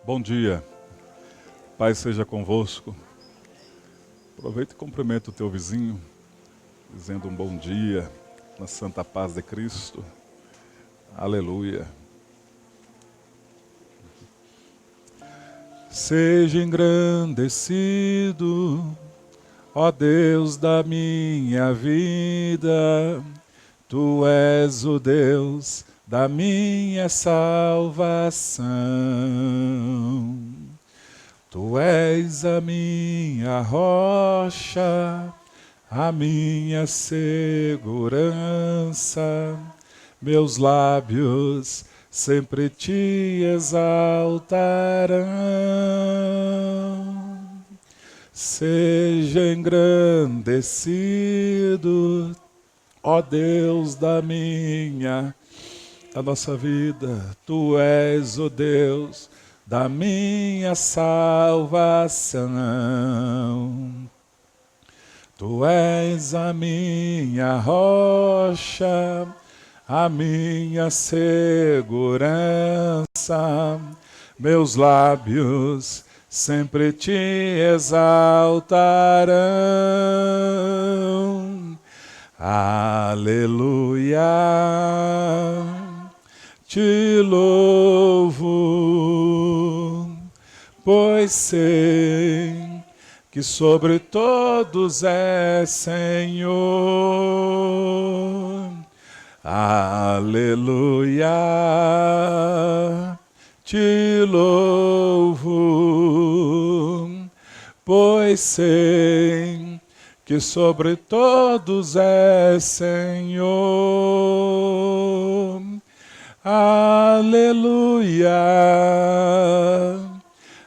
Bom dia, Pai seja convosco. Aproveita e cumprimenta o teu vizinho, dizendo um bom dia, na santa paz de Cristo. Aleluia. Seja engrandecido, ó Deus da minha vida, Tu és o Deus da minha salvação. Tu és a minha rocha, a minha segurança. Meus lábios sempre te exaltarão. Seja engrandecido, ó Deus da nossa vida. Tu és o Deus da minha salvação. Tu és a minha rocha, a minha segurança. Meus lábios sempre te exaltarão. Aleluia. Te louvo, pois sei que sobre todos é Senhor. Aleluia. Te louvo, pois sei que sobre todos é Senhor. Aleluia,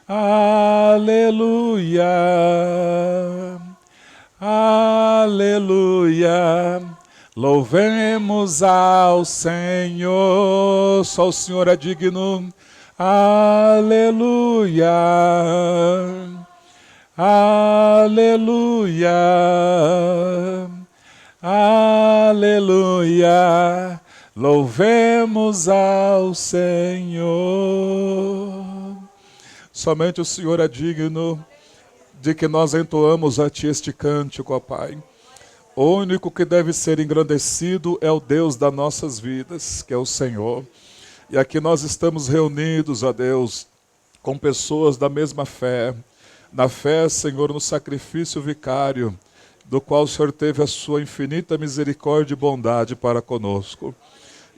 aleluia, aleluia. Louvemos ao Senhor, só o Senhor é digno. Aleluia, aleluia, aleluia. Louvemos ao Senhor. Somente o Senhor é digno de que nós entoamos a Ti este cântico, ó Pai. O único que deve ser engrandecido é o Deus das nossas vidas, que é o Senhor. E aqui nós estamos reunidos, ó Deus, com pessoas da mesma fé. Na fé, Senhor, no sacrifício vicário, do qual o Senhor teve a sua infinita misericórdia e bondade para conosco.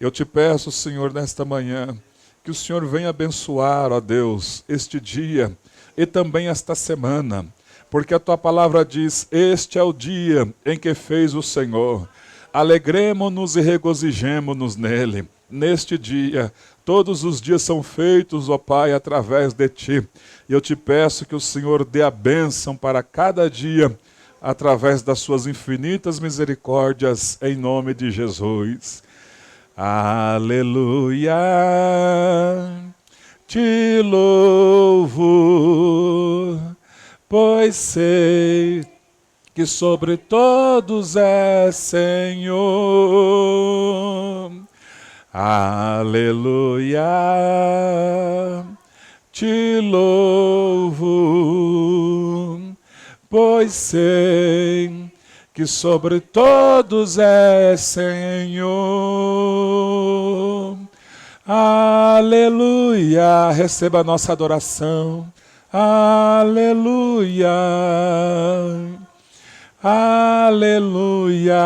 Eu te peço, Senhor, nesta manhã, que o Senhor venha abençoar, ó Deus, este dia e também esta semana, porque a Tua palavra diz, este é o dia em que fez o Senhor. Alegremo-nos e regozijemo-nos nele. Neste dia, todos os dias são feitos, ó Pai, através de Ti. E eu te peço que o Senhor dê a bênção para cada dia, através das Suas infinitas misericórdias, em nome de Jesus. Aleluia, te louvo, pois sei que sobre todos é Senhor. Aleluia, te louvo, pois sei que sobre todos é Senhor. Aleluia, receba a nossa adoração. Aleluia, aleluia,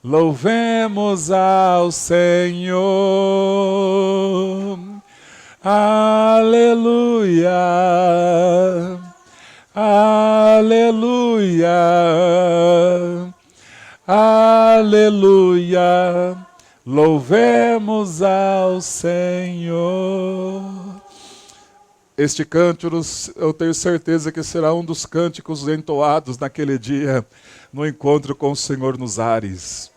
louvemos ao Senhor. Aleluia, aleluia, aleluia, louvemos ao Senhor. Este cântico, eu tenho certeza que será um dos cânticos entoados naquele dia, no encontro com o Senhor nos ares.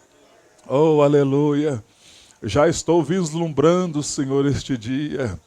Oh, aleluia! Já estou vislumbrando, Senhor, este dia,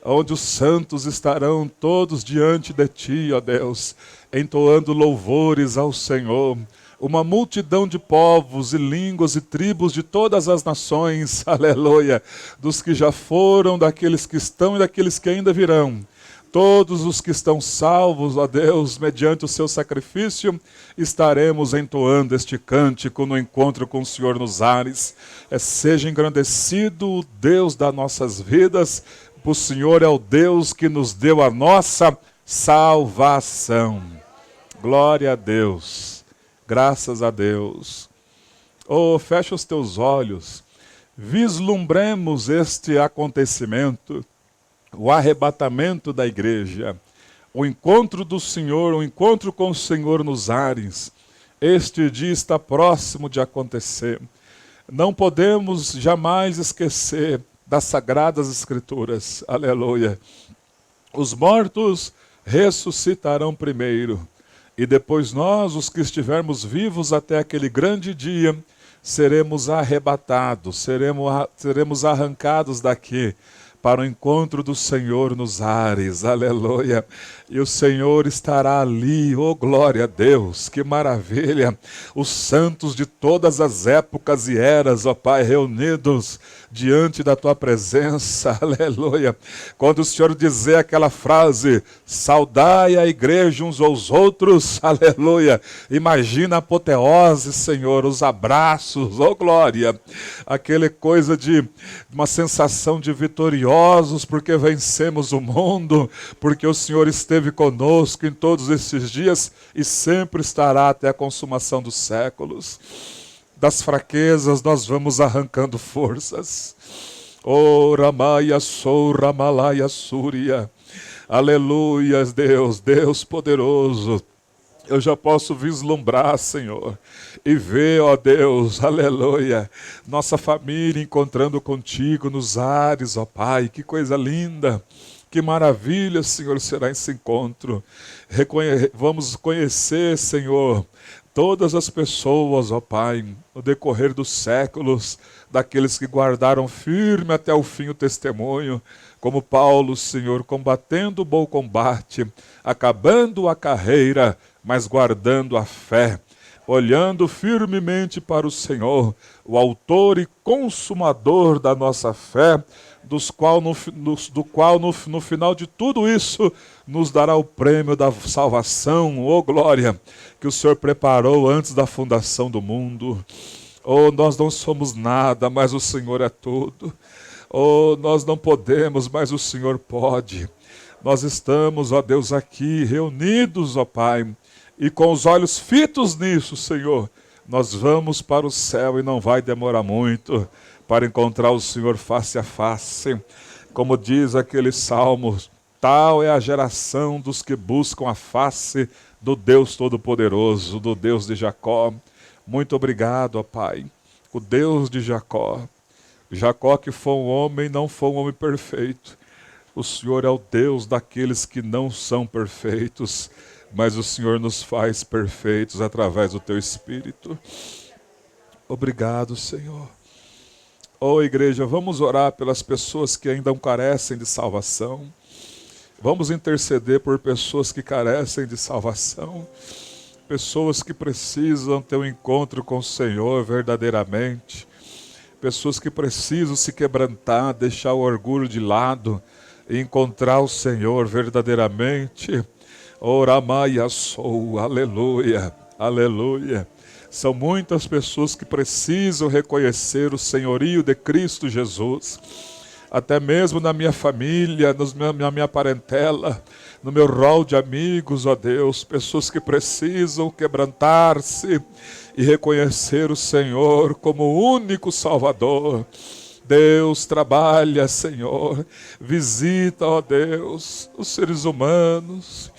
onde os santos estarão todos diante de Ti, ó Deus, entoando louvores ao Senhor. Uma multidão de povos e línguas e tribos de todas as nações, aleluia, dos que já foram, daqueles que estão e daqueles que ainda virão, todos os que estão salvos, ó Deus, mediante o seu sacrifício, estaremos entoando este cântico no encontro com o Senhor nos ares. Seja engrandecido o Deus das nossas vidas, o Senhor é o Deus que nos deu a nossa salvação. Glória a Deus, graças a Deus. Oh, fecha os teus olhos, vislumbremos este acontecimento, o arrebatamento da igreja, o encontro do Senhor, o encontro com o Senhor nos ares. Este dia está próximo de acontecer. Não podemos jamais esquecer das Sagradas Escrituras. Aleluia. Os mortos ressuscitarão primeiro, e depois nós, os que estivermos vivos até aquele grande dia, seremos arrebatados, seremos arrancados daqui para o encontro do Senhor nos ares, aleluia, e o Senhor estará ali, oh glória a Deus, que maravilha, os santos de todas as épocas e eras, ó Pai, reunidos diante da Tua presença, aleluia, quando o Senhor dizer aquela frase, saudai a igreja uns aos outros, aleluia, imagina a apoteose, Senhor, os abraços, oh glória, aquela coisa de uma sensação de vitoriosos, porque vencemos o mundo, porque o Senhor esteve conosco em todos esses dias e sempre estará até a consumação dos séculos. Das fraquezas nós vamos arrancando forças. Oh, Ramaya Sou, Ramalaya Súria. Aleluia, Deus, Deus poderoso. Eu já posso vislumbrar, Senhor, e ver, ó Deus, aleluia, nossa família encontrando contigo nos ares, ó Pai, que coisa linda, que maravilha, Senhor, será esse encontro. Vamos conhecer, Senhor, todas as pessoas, ó Pai, no decorrer dos séculos, daqueles que guardaram firme até o fim o testemunho, como Paulo, Senhor, combatendo o bom combate, acabando a carreira, mas guardando a fé, olhando firmemente para o Senhor, o autor e consumador da nossa fé, do qual no final de tudo isso nos dará o prêmio da salvação, oh glória, que o Senhor preparou antes da fundação do mundo. Oh, nós não somos nada, mas o Senhor é tudo. Oh, nós não podemos, mas o Senhor pode. Nós estamos, ó Deus, aqui reunidos, ó Pai, e com os olhos fitos nisso, Senhor, nós vamos para o céu e não vai demorar muito para encontrar o Senhor face a face. Como diz aquele salmo, tal é a geração dos que buscam a face do Deus Todo-Poderoso, do Deus de Jacó. Muito obrigado, ó Pai, o Deus de Jacó. Jacó que foi um homem, não foi um homem perfeito. O Senhor é o Deus daqueles que não são perfeitos, mas o Senhor nos faz perfeitos através do Teu Espírito. Obrigado, Senhor. Oh, igreja, vamos orar pelas pessoas que ainda carecem de salvação. Vamos interceder por pessoas que carecem de salvação. Pessoas que precisam ter um encontro com o Senhor verdadeiramente. Pessoas que precisam se quebrantar, deixar o orgulho de lado e encontrar o Senhor verdadeiramente. Oramaya Sou, aleluia, aleluia. São muitas pessoas que precisam reconhecer o senhorio de Cristo Jesus. Até mesmo na minha família, na minha parentela, no meu rol de amigos, ó Deus, pessoas que precisam quebrantar-se e reconhecer o Senhor como o único Salvador. Deus, trabalha, Senhor, visita, ó Deus, os seres humanos,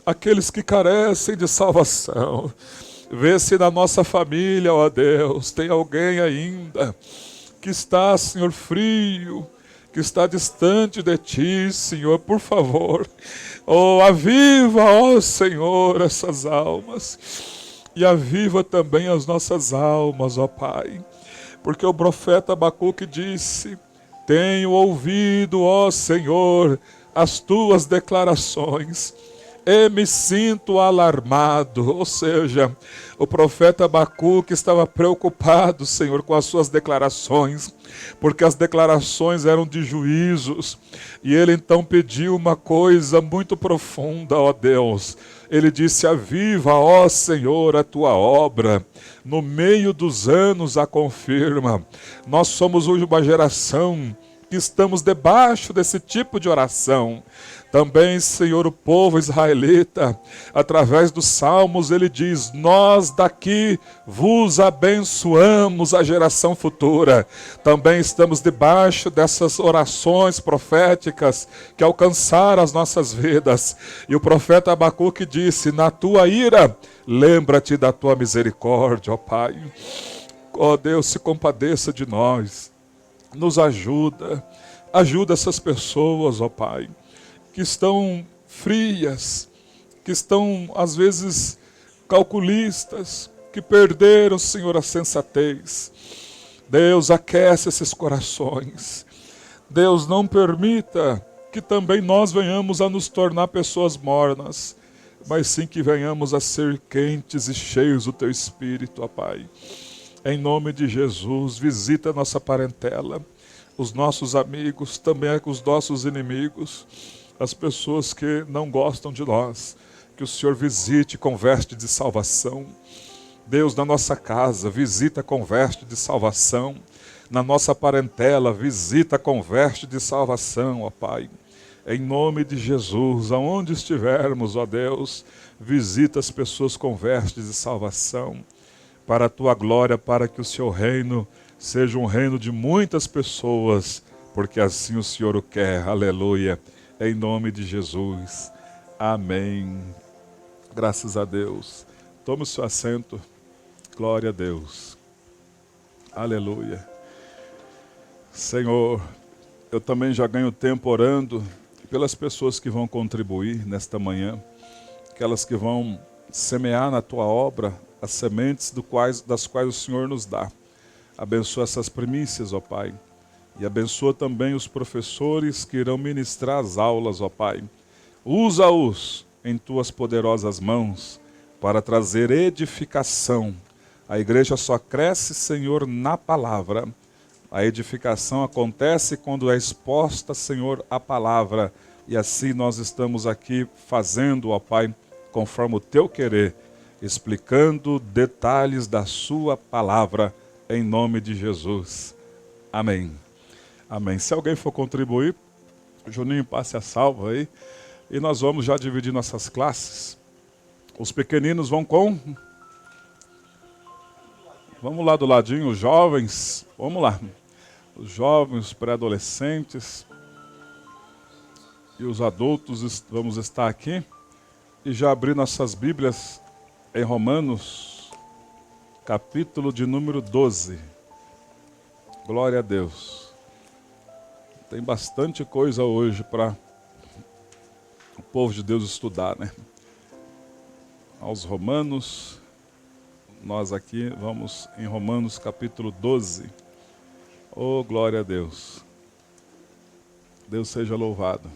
aqueles que carecem de salvação. Vê se na nossa família, ó Deus, tem alguém ainda que está, Senhor, frio, que está distante de Ti, Senhor, por favor. Oh, aviva, ó Senhor, essas almas. E aviva também as nossas almas, ó Pai. Porque o profeta Abacuque disse, tenho ouvido, ó Senhor, as Tuas declarações. e me sinto alarmado. Ou seja, o profeta Abacuque estava preocupado, Senhor, com as suas declarações, porque as declarações eram de juízos, e ele então pediu uma coisa muito profunda, ó Deus. Ele disse: aviva, ó Senhor, a tua obra, no meio dos anos a confirma. Nós somos hoje uma geração que estamos debaixo desse tipo de oração. Também, Senhor, o povo israelita, através dos salmos, ele diz: nós daqui vos abençoamos, a geração futura. Também estamos debaixo dessas orações proféticas que alcançaram as nossas vidas. E o profeta Abacuque disse: na tua ira, lembra-te da tua misericórdia, ó Pai. Ó Deus, se compadeça de nós, nos ajuda essas pessoas, ó Pai, que estão frias, que estão às vezes calculistas, que perderam, Senhor, a sensatez. Deus, aquece esses corações. Deus, não permita que também nós venhamos a nos tornar pessoas mornas, mas sim que venhamos a ser quentes e cheios do Teu Espírito, ó Pai. Em nome de Jesus, visita a nossa parentela, os nossos amigos, também os nossos inimigos, as pessoas que não gostam de nós. Que o Senhor visite com veste de salvação. Deus, na nossa casa, visita com veste de salvação. Na nossa parentela, visita com veste de salvação, ó Pai. Em nome de Jesus, aonde estivermos, ó Deus, visita as pessoas com vestes de salvação. Para a Tua glória, para que o Seu reino seja um reino de muitas pessoas, porque assim o Senhor o quer. Aleluia. Em nome de Jesus. Amém. Graças a Deus. Tome o seu assento. Glória a Deus. Aleluia. Senhor, eu também já ganho tempo orando pelas pessoas que vão contribuir nesta manhã, aquelas que vão semear na Tua obra as sementes das quais o Senhor nos dá. Abençoa essas primícias, ó Pai. E abençoa também os professores que irão ministrar as aulas, ó Pai. Usa-os em Tuas poderosas mãos para trazer edificação. A igreja só cresce, Senhor, na palavra. A edificação acontece quando é exposta, Senhor, a palavra. E assim nós estamos aqui fazendo, ó Pai, conforme o Teu querer, explicando detalhes da Sua palavra, em nome de Jesus. Amém. Amém. Se alguém for contribuir, Juninho, passe a salva aí. E nós vamos já dividir nossas classes. Os pequeninos vão com... Vamos lá do ladinho, os jovens. Vamos lá. Os jovens, os pré-adolescentes e os adultos vamos estar aqui. E já abrir nossas Bíblias em Romanos, capítulo de número 12. Glória a Deus. Tem bastante coisa hoje para o povo de Deus estudar, né? Aos Romanos, nós aqui vamos em Romanos capítulo 12. Oh, glória a Deus. Deus seja louvado.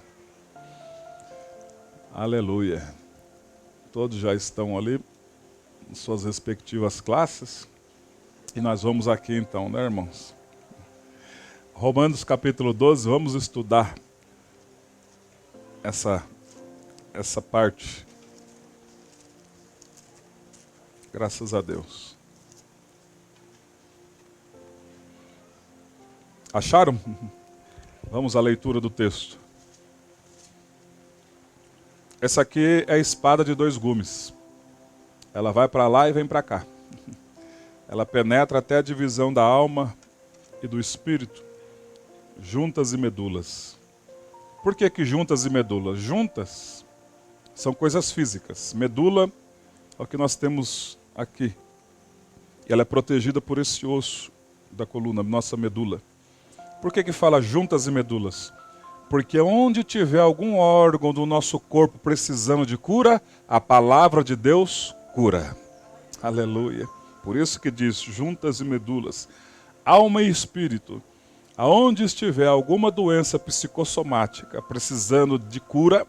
Aleluia. Todos já estão ali em suas respectivas classes. E nós vamos aqui então, né, irmãos? Romanos capítulo 12, vamos estudar essa parte. Graças a Deus. Acharam? Vamos à leitura do texto. Essa aqui é a espada de dois gumes. Ela vai para lá e vem para cá. Ela penetra até a divisão da alma e do espírito, juntas e medulas. Por que juntas e medulas? Juntas são coisas físicas. Medula é o que nós temos aqui. E ela é protegida por esse osso da coluna, nossa medula. Por que fala juntas e medulas? Porque onde tiver algum órgão do nosso corpo precisando de cura, a palavra de Deus cura. Aleluia. Por isso que diz juntas e medulas, alma e espírito. Aonde estiver alguma doença psicossomática precisando de cura,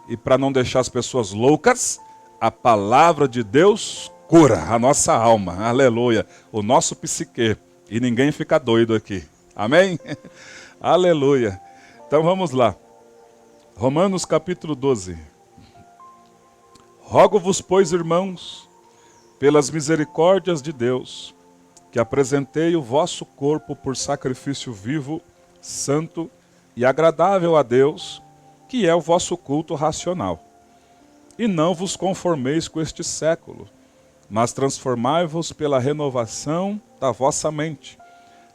E para não deixar as pessoas loucas, a palavra de Deus cura a nossa alma. Aleluia. O nosso psique. E ninguém fica doido aqui. Amém? Aleluia. Então vamos lá. Romanos capítulo 12. Rogo-vos, pois, irmãos, pelas misericórdias de Deus, que apresentei o vosso corpo por sacrifício vivo, santo e agradável a Deus, que é o vosso culto racional. E não vos conformeis com este século, mas transformai-vos pela renovação da vossa mente,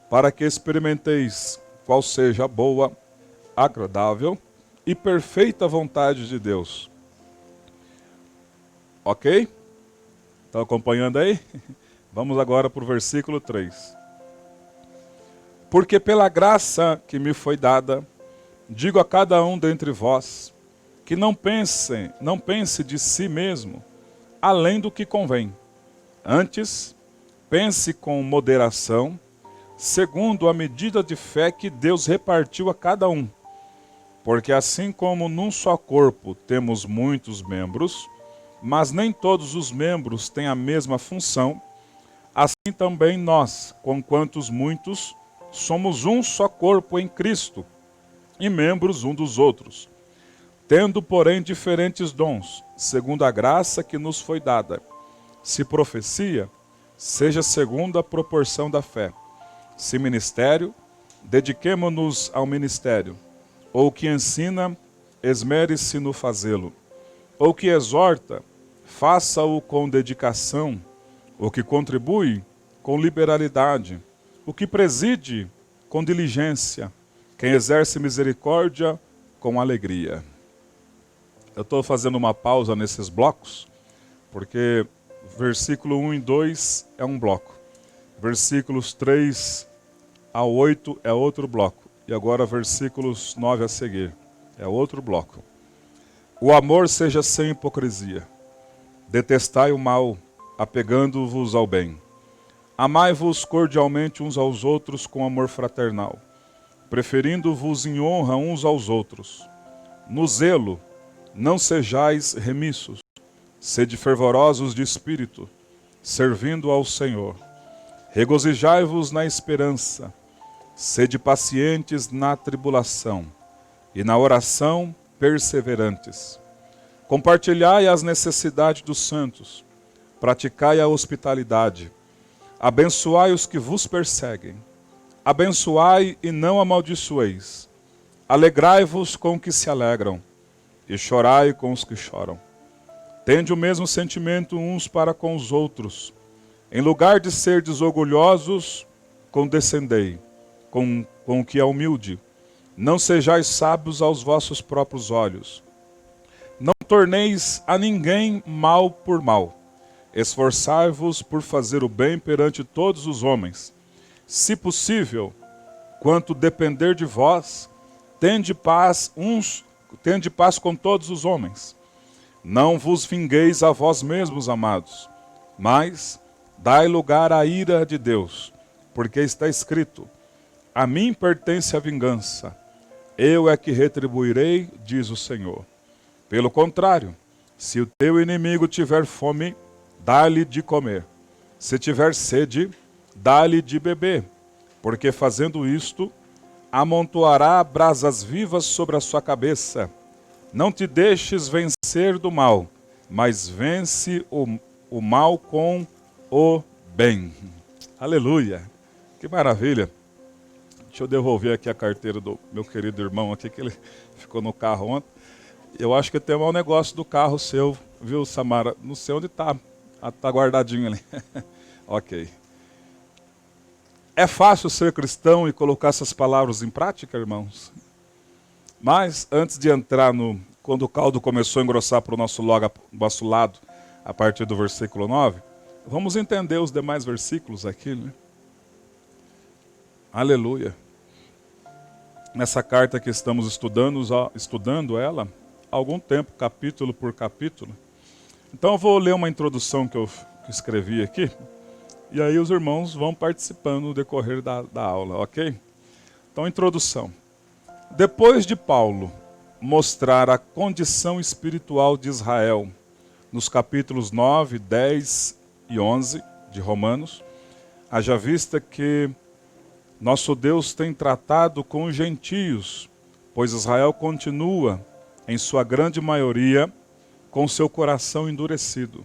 para que experimenteis qual seja a boa, agradável e perfeita vontade de Deus. Ok? Estão acompanhando aí? Vamos agora para o versículo 3. Porque pela graça que me foi dada, digo a cada um dentre vós, que não pense de si mesmo, além do que convém. Antes, pense com moderação, segundo a medida de fé que Deus repartiu a cada um. Porque assim como num só corpo temos muitos membros, mas nem todos os membros têm a mesma função, assim também nós, conquanto muitos, somos um só corpo em Cristo, e membros um dos outros, tendo, porém, diferentes dons, segundo a graça que nos foi dada. Se profecia, seja segundo a proporção da fé. Se ministério, dediquemo-nos ao ministério. Ou que ensina, esmere-se no fazê-lo. Ou que exorta, faça-o com dedicação. O que contribui, com liberalidade. O que preside, com diligência. Quem exerce misericórdia, com alegria. Eu estou fazendo uma pausa nesses blocos, porque versículo 1 e 2 é um bloco. Versículos 3 a 8 é outro bloco. E agora versículos 9 a seguir é outro bloco. O amor seja sem hipocrisia. Detestai o mal, apegando-vos ao bem. Amai-vos cordialmente uns aos outros com amor fraternal, preferindo-vos em honra uns aos outros. No zelo, não sejais remissos, sede fervorosos de espírito, servindo ao Senhor. Regozijai-vos na esperança, sede pacientes na tribulação, e na oração perseverantes. Compartilhai as necessidades dos santos, praticai a hospitalidade, abençoai os que vos perseguem, abençoai e não amaldiçoeis, alegrai-vos com os que se alegram, e chorai com os que choram. Tende o mesmo sentimento uns para com os outros. Em lugar de serdes orgulhosos, condescendei com o que é humilde. Não sejais sábios aos vossos próprios olhos. Não torneis a ninguém mal por mal. Esforçai-vos por fazer o bem perante todos os homens. Se possível, quanto depender de vós, tende paz com todos os homens. Não vos vingueis a vós mesmos, amados, mas dai lugar à ira de Deus, porque está escrito: a mim pertence a vingança, eu é que retribuirei, diz o Senhor. Pelo contrário, se o teu inimigo tiver fome, dá-lhe de comer. Se tiver sede, dá-lhe de beber, porque fazendo isto, amontoará brasas vivas sobre a sua cabeça. Não te deixes vencer do mal, mas vence o mal com o bem. Aleluia! Que maravilha! Deixa eu devolver aqui a carteira do meu querido irmão aqui, que ele ficou no carro ontem. Eu acho que tem um negócio do carro seu, viu, Samara? Não sei onde está. Está guardadinho ali. Ok. É fácil ser cristão e colocar essas palavras em prática, irmãos? Mas, antes de entrar quando o caldo começou a engrossar para o nosso lado, a partir do versículo 9, vamos entender os demais versículos aqui, né? Aleluia. Nessa carta que estamos estudando ela, há algum tempo, capítulo por capítulo. Então eu vou ler uma introdução que eu escrevi aqui, e aí os irmãos vão participando no decorrer da aula, ok? Então, introdução. Depois de Paulo mostrar a condição espiritual de Israel nos capítulos 9, 10 e 11 de Romanos, haja vista que nosso Deus tem tratado com os gentios, pois Israel continua, em sua grande maioria, com seu coração endurecido.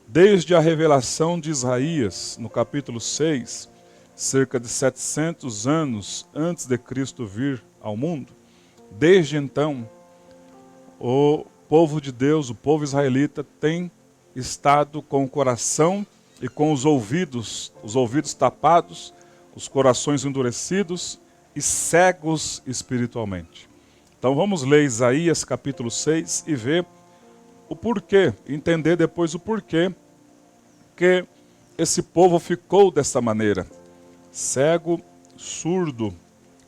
Desde a revelação de Isaías, no capítulo 6, cerca de 700 anos antes de Cristo vir ao mundo, desde então, o povo de Deus, o povo israelita, tem estado com o coração e com os ouvidos tapados, os corações endurecidos e cegos espiritualmente. Então vamos ler Isaías capítulo 6 e ver o porquê, entender depois o porquê que esse povo ficou dessa maneira, cego, surdo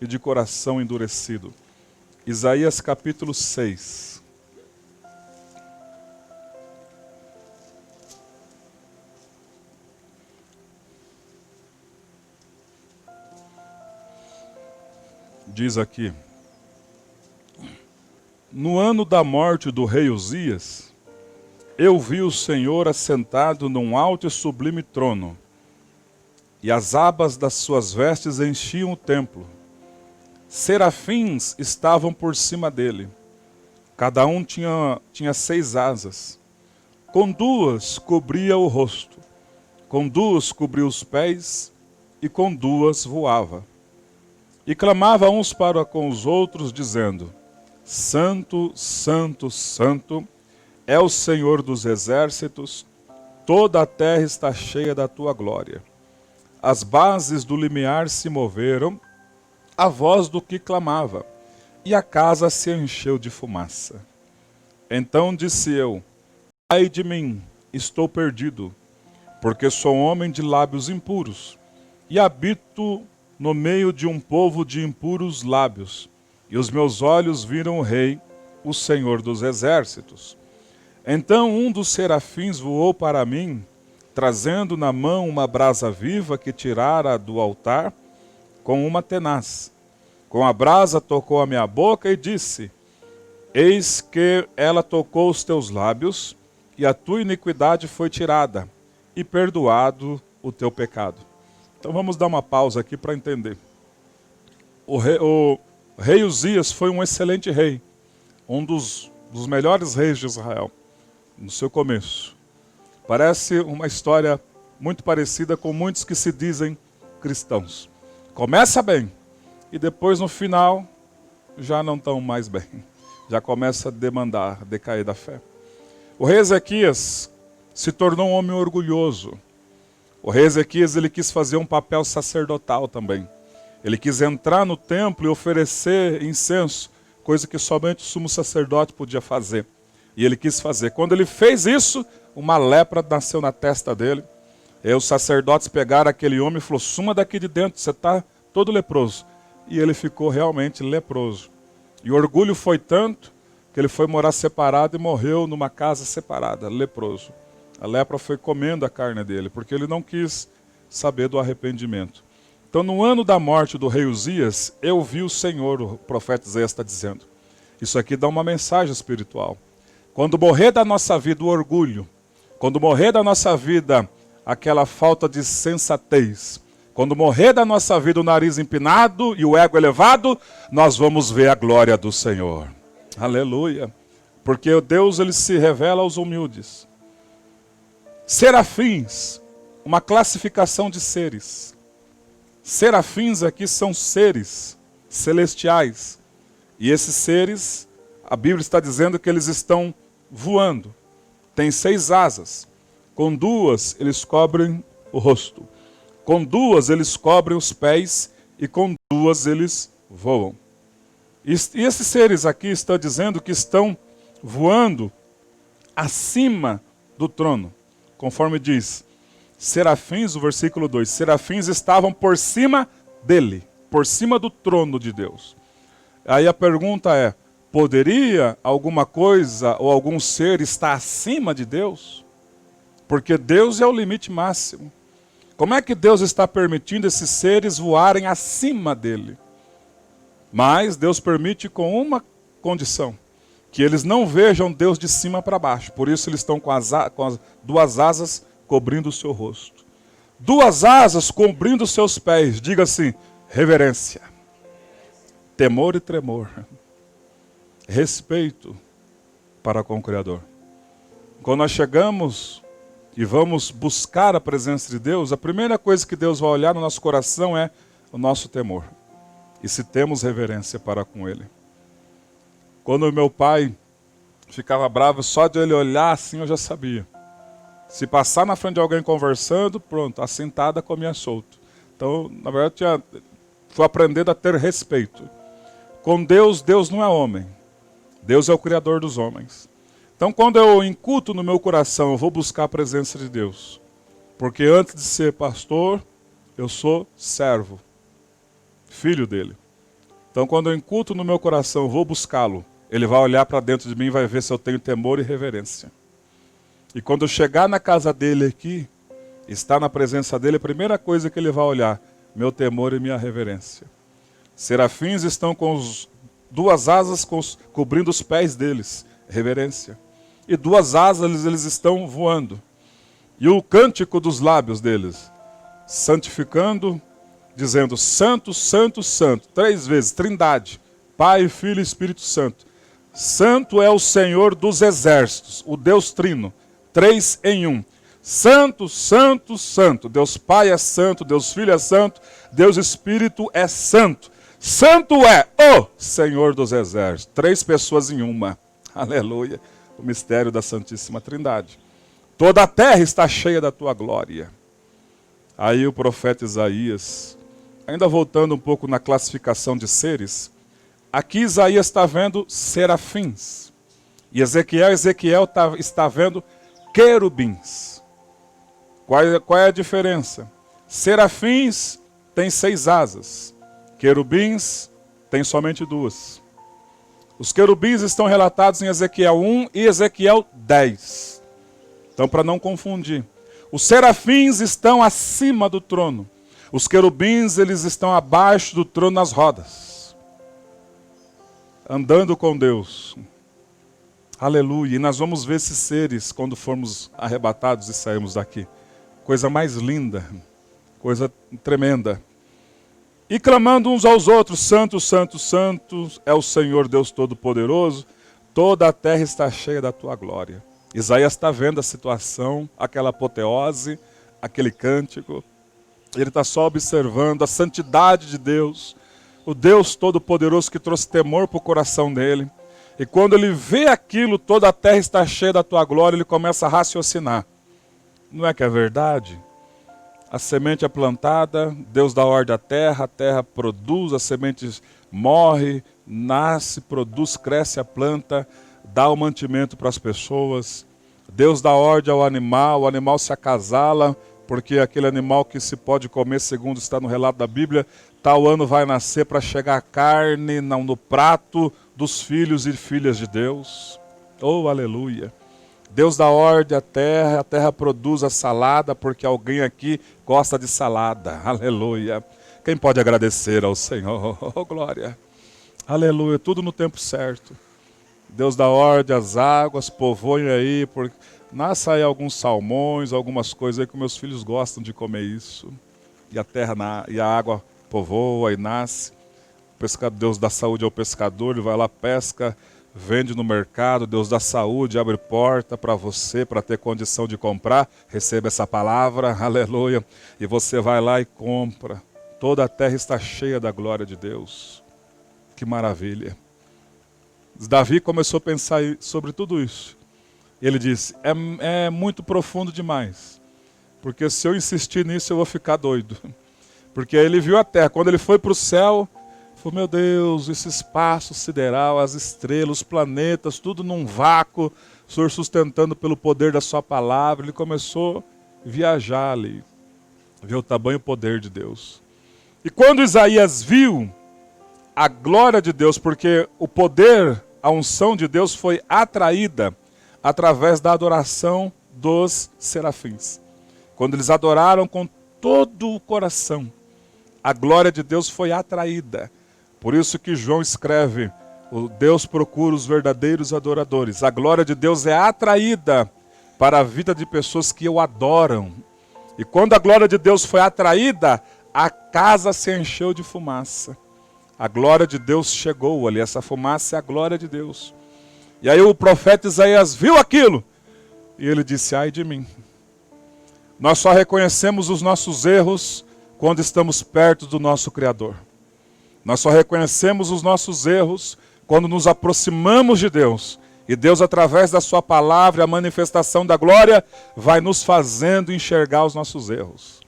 e de coração endurecido. Isaías capítulo 6. Diz aqui: no ano da morte do rei Uzias, eu vi o Senhor assentado num alto e sublime trono, e as abas das suas vestes enchiam o templo. Serafins estavam por cima dele. Cada um tinha 6 asas. Com 2 cobria o rosto, com 2 cobria os pés, e com 2 voava. E clamava uns para com os outros, dizendo: Santo, Santo, Santo, é o Senhor dos exércitos, toda a terra está cheia da tua glória. As bases do limiar se moveram, a voz do que clamava, e a casa se encheu de fumaça. Então disse eu: ai de mim, estou perdido, porque sou homem de lábios impuros, e habito no meio de um povo de impuros lábios, e os meus olhos viram o Rei, o Senhor dos exércitos. Então um dos serafins voou para mim, trazendo na mão uma brasa viva que tirara do altar com uma tenaz. Com a brasa tocou a minha boca e disse: eis que ela tocou os teus lábios, e a tua iniquidade foi tirada, e perdoado o teu pecado. Então vamos dar uma pausa aqui para entender. O rei Uzias foi um excelente rei, um dos melhores reis de Israel, no seu começo. Parece uma história muito parecida com muitos que se dizem cristãos. Começa bem, e depois no final já não estão mais bem. Já começa a demandar, decair da fé. O rei Ezequias se tornou um homem orgulhoso. O rei Ezequias ele quis fazer um papel sacerdotal também. Ele quis entrar no templo e oferecer incenso, coisa que somente o sumo sacerdote podia fazer. E ele quis fazer. Quando ele fez isso, uma lepra nasceu na testa dele. E os sacerdotes pegaram aquele homem e falaram: suma daqui de dentro, você está todo leproso. E ele ficou realmente leproso. E o orgulho foi tanto que ele foi morar separado e morreu numa casa separada, leproso. A lepra foi comendo a carne dele, porque ele não quis saber do arrependimento. Então, no ano da morte do rei Uzias, eu vi o Senhor, o profeta Isaías está dizendo. Isso aqui dá uma mensagem espiritual. Quando morrer da nossa vida o orgulho, quando morrer da nossa vida aquela falta de sensatez, quando morrer da nossa vida o nariz empinado e o ego elevado, nós vamos ver a glória do Senhor. Aleluia. Porque Deus ele se revela aos humildes. Serafins, uma classificação de seres. Serafins aqui são seres celestiais. E esses seres, a Bíblia está dizendo que eles estão voando. Tem 6 asas. Com 2 eles cobrem o rosto. Com 2 eles cobrem os pés. E com 2 eles voam. E esses seres aqui estão dizendo que estão voando acima do trono. Conforme diz, serafins, o versículo 2, serafins estavam por cima dele, por cima do trono de Deus. Aí a pergunta é, poderia alguma coisa ou algum ser estar acima de Deus? Porque Deus é o limite máximo. Como é que Deus está permitindo esses seres voarem acima dele? Mas Deus permite com uma condição: que eles não vejam Deus de cima para baixo. Por isso eles estão com as duas asas cobrindo o seu rosto. Duas asas cobrindo os seus pés. Diga assim: reverência, temor e tremor, respeito para com o Criador. Quando nós chegamos e vamos buscar a presença de Deus, a primeira coisa que Deus vai olhar no nosso coração é o nosso temor. E se temos reverência para com Ele. Quando o meu pai ficava bravo, só de ele olhar assim eu já sabia. Se passar na frente de alguém conversando, pronto, a sentada comia solto. Então, na verdade, fui aprendendo a ter respeito. Com Deus, Deus não é homem. Deus é o Criador dos homens. Então, quando eu incuto no meu coração, eu vou buscar a presença de Deus. Porque antes de ser pastor, eu sou servo, filho dele. Então, quando eu incuto no meu coração, eu vou buscá-lo. Ele vai olhar para dentro de mim e vai ver se eu tenho temor e reverência. E quando eu chegar na casa dele aqui, estar na presença dele, a primeira coisa que ele vai olhar, meu temor e minha reverência. Serafins estão com duas asas cobrindo os pés deles, reverência. E duas asas eles estão voando. E o cântico dos lábios deles, santificando, dizendo santo, santo, santo, 3 vezes, trindade, Pai, Filho e Espírito Santo. Santo é o Senhor dos exércitos, o Deus Trino, 3 em 1. Santo, santo, santo. Deus Pai é santo, Deus Filho é santo, Deus Espírito é santo. Santo é o Senhor dos exércitos. 3 pessoas em uma. Aleluia. O mistério da Santíssima Trindade. Toda a terra está cheia da tua glória. Aí o profeta Isaías, ainda voltando um pouco na classificação de seres, aqui Isaías está vendo serafins. E Ezequiel está vendo querubins. Qual é a diferença? Serafins têm 6 asas. Querubins têm somente 2. Os querubins estão relatados em Ezequiel 1 e Ezequiel 10. Então, para não confundir. Os serafins estão acima do trono. Os querubins, eles estão abaixo do trono nas rodas. Andando com Deus. Aleluia. E nós vamos ver esses seres quando formos arrebatados e sairmos daqui. Coisa mais linda. Coisa tremenda. E clamando uns aos outros, santo, santo, santo, é o Senhor Deus Todo-Poderoso, toda a terra está cheia da tua glória. Isaías está vendo a situação, aquela apoteose, aquele cântico. Ele está só observando a santidade de Deus, o Deus Todo-Poderoso que trouxe temor para o coração dele. E quando ele vê aquilo, toda a terra está cheia da tua glória, ele começa a raciocinar. Não é que é verdade? A semente é plantada, Deus dá ordem à terra, a terra produz, a semente morre, nasce, produz, cresce a planta, dá o mantimento para as pessoas. Deus dá ordem ao animal, o animal se acasala, porque aquele animal que se pode comer, segundo está no relato da Bíblia, tal ano vai nascer para chegar a carne no prato dos filhos e filhas de Deus. Oh, aleluia! Deus dá ordem à terra, a terra produz a salada, porque alguém aqui gosta de salada. Aleluia. Quem pode agradecer ao Senhor? Oh, glória. Aleluia. Tudo no tempo certo. Deus dá ordem às águas, povoem aí, porque nasce aí alguns salmões, algumas coisas aí que meus filhos gostam de comer isso. E a terra e a água povoa e nasce. Deus dá saúde ao pescador, ele vai lá, pesca, vende no mercado, Deus dá saúde, abre porta para você, para ter condição de comprar, receba essa palavra, aleluia, e você vai lá e compra. Toda a terra está cheia da glória de Deus. Que maravilha. Davi começou a pensar sobre tudo isso. Ele disse, é muito profundo demais, porque se eu insistir nisso eu vou ficar doido. Porque aí ele viu a terra, quando ele foi para o céu, falou, meu Deus, esse espaço sideral, as estrelas, os planetas, tudo num vácuo, o Senhor sustentando pelo poder da sua palavra. Ele começou a viajar ali, ver o tamanho e o poder de Deus. E quando Isaías viu a glória de Deus, porque o poder, a unção de Deus foi atraída através da adoração dos serafins. Quando eles adoraram com todo o coração, a glória de Deus foi atraída. Por isso que João escreve, O Deus procura os verdadeiros adoradores. A glória de Deus é atraída para a vida de pessoas que o adoram. E quando a glória de Deus foi atraída, a casa se encheu de fumaça. A glória de Deus chegou ali. Essa fumaça é a glória de Deus. E aí o profeta Isaías viu aquilo. E ele disse, ai de mim. Nós só reconhecemos os nossos erros quando estamos perto do nosso Criador. Nós só reconhecemos os nossos erros quando nos aproximamos de Deus. E Deus, através da sua palavra, a manifestação da glória, vai nos fazendo enxergar os nossos erros.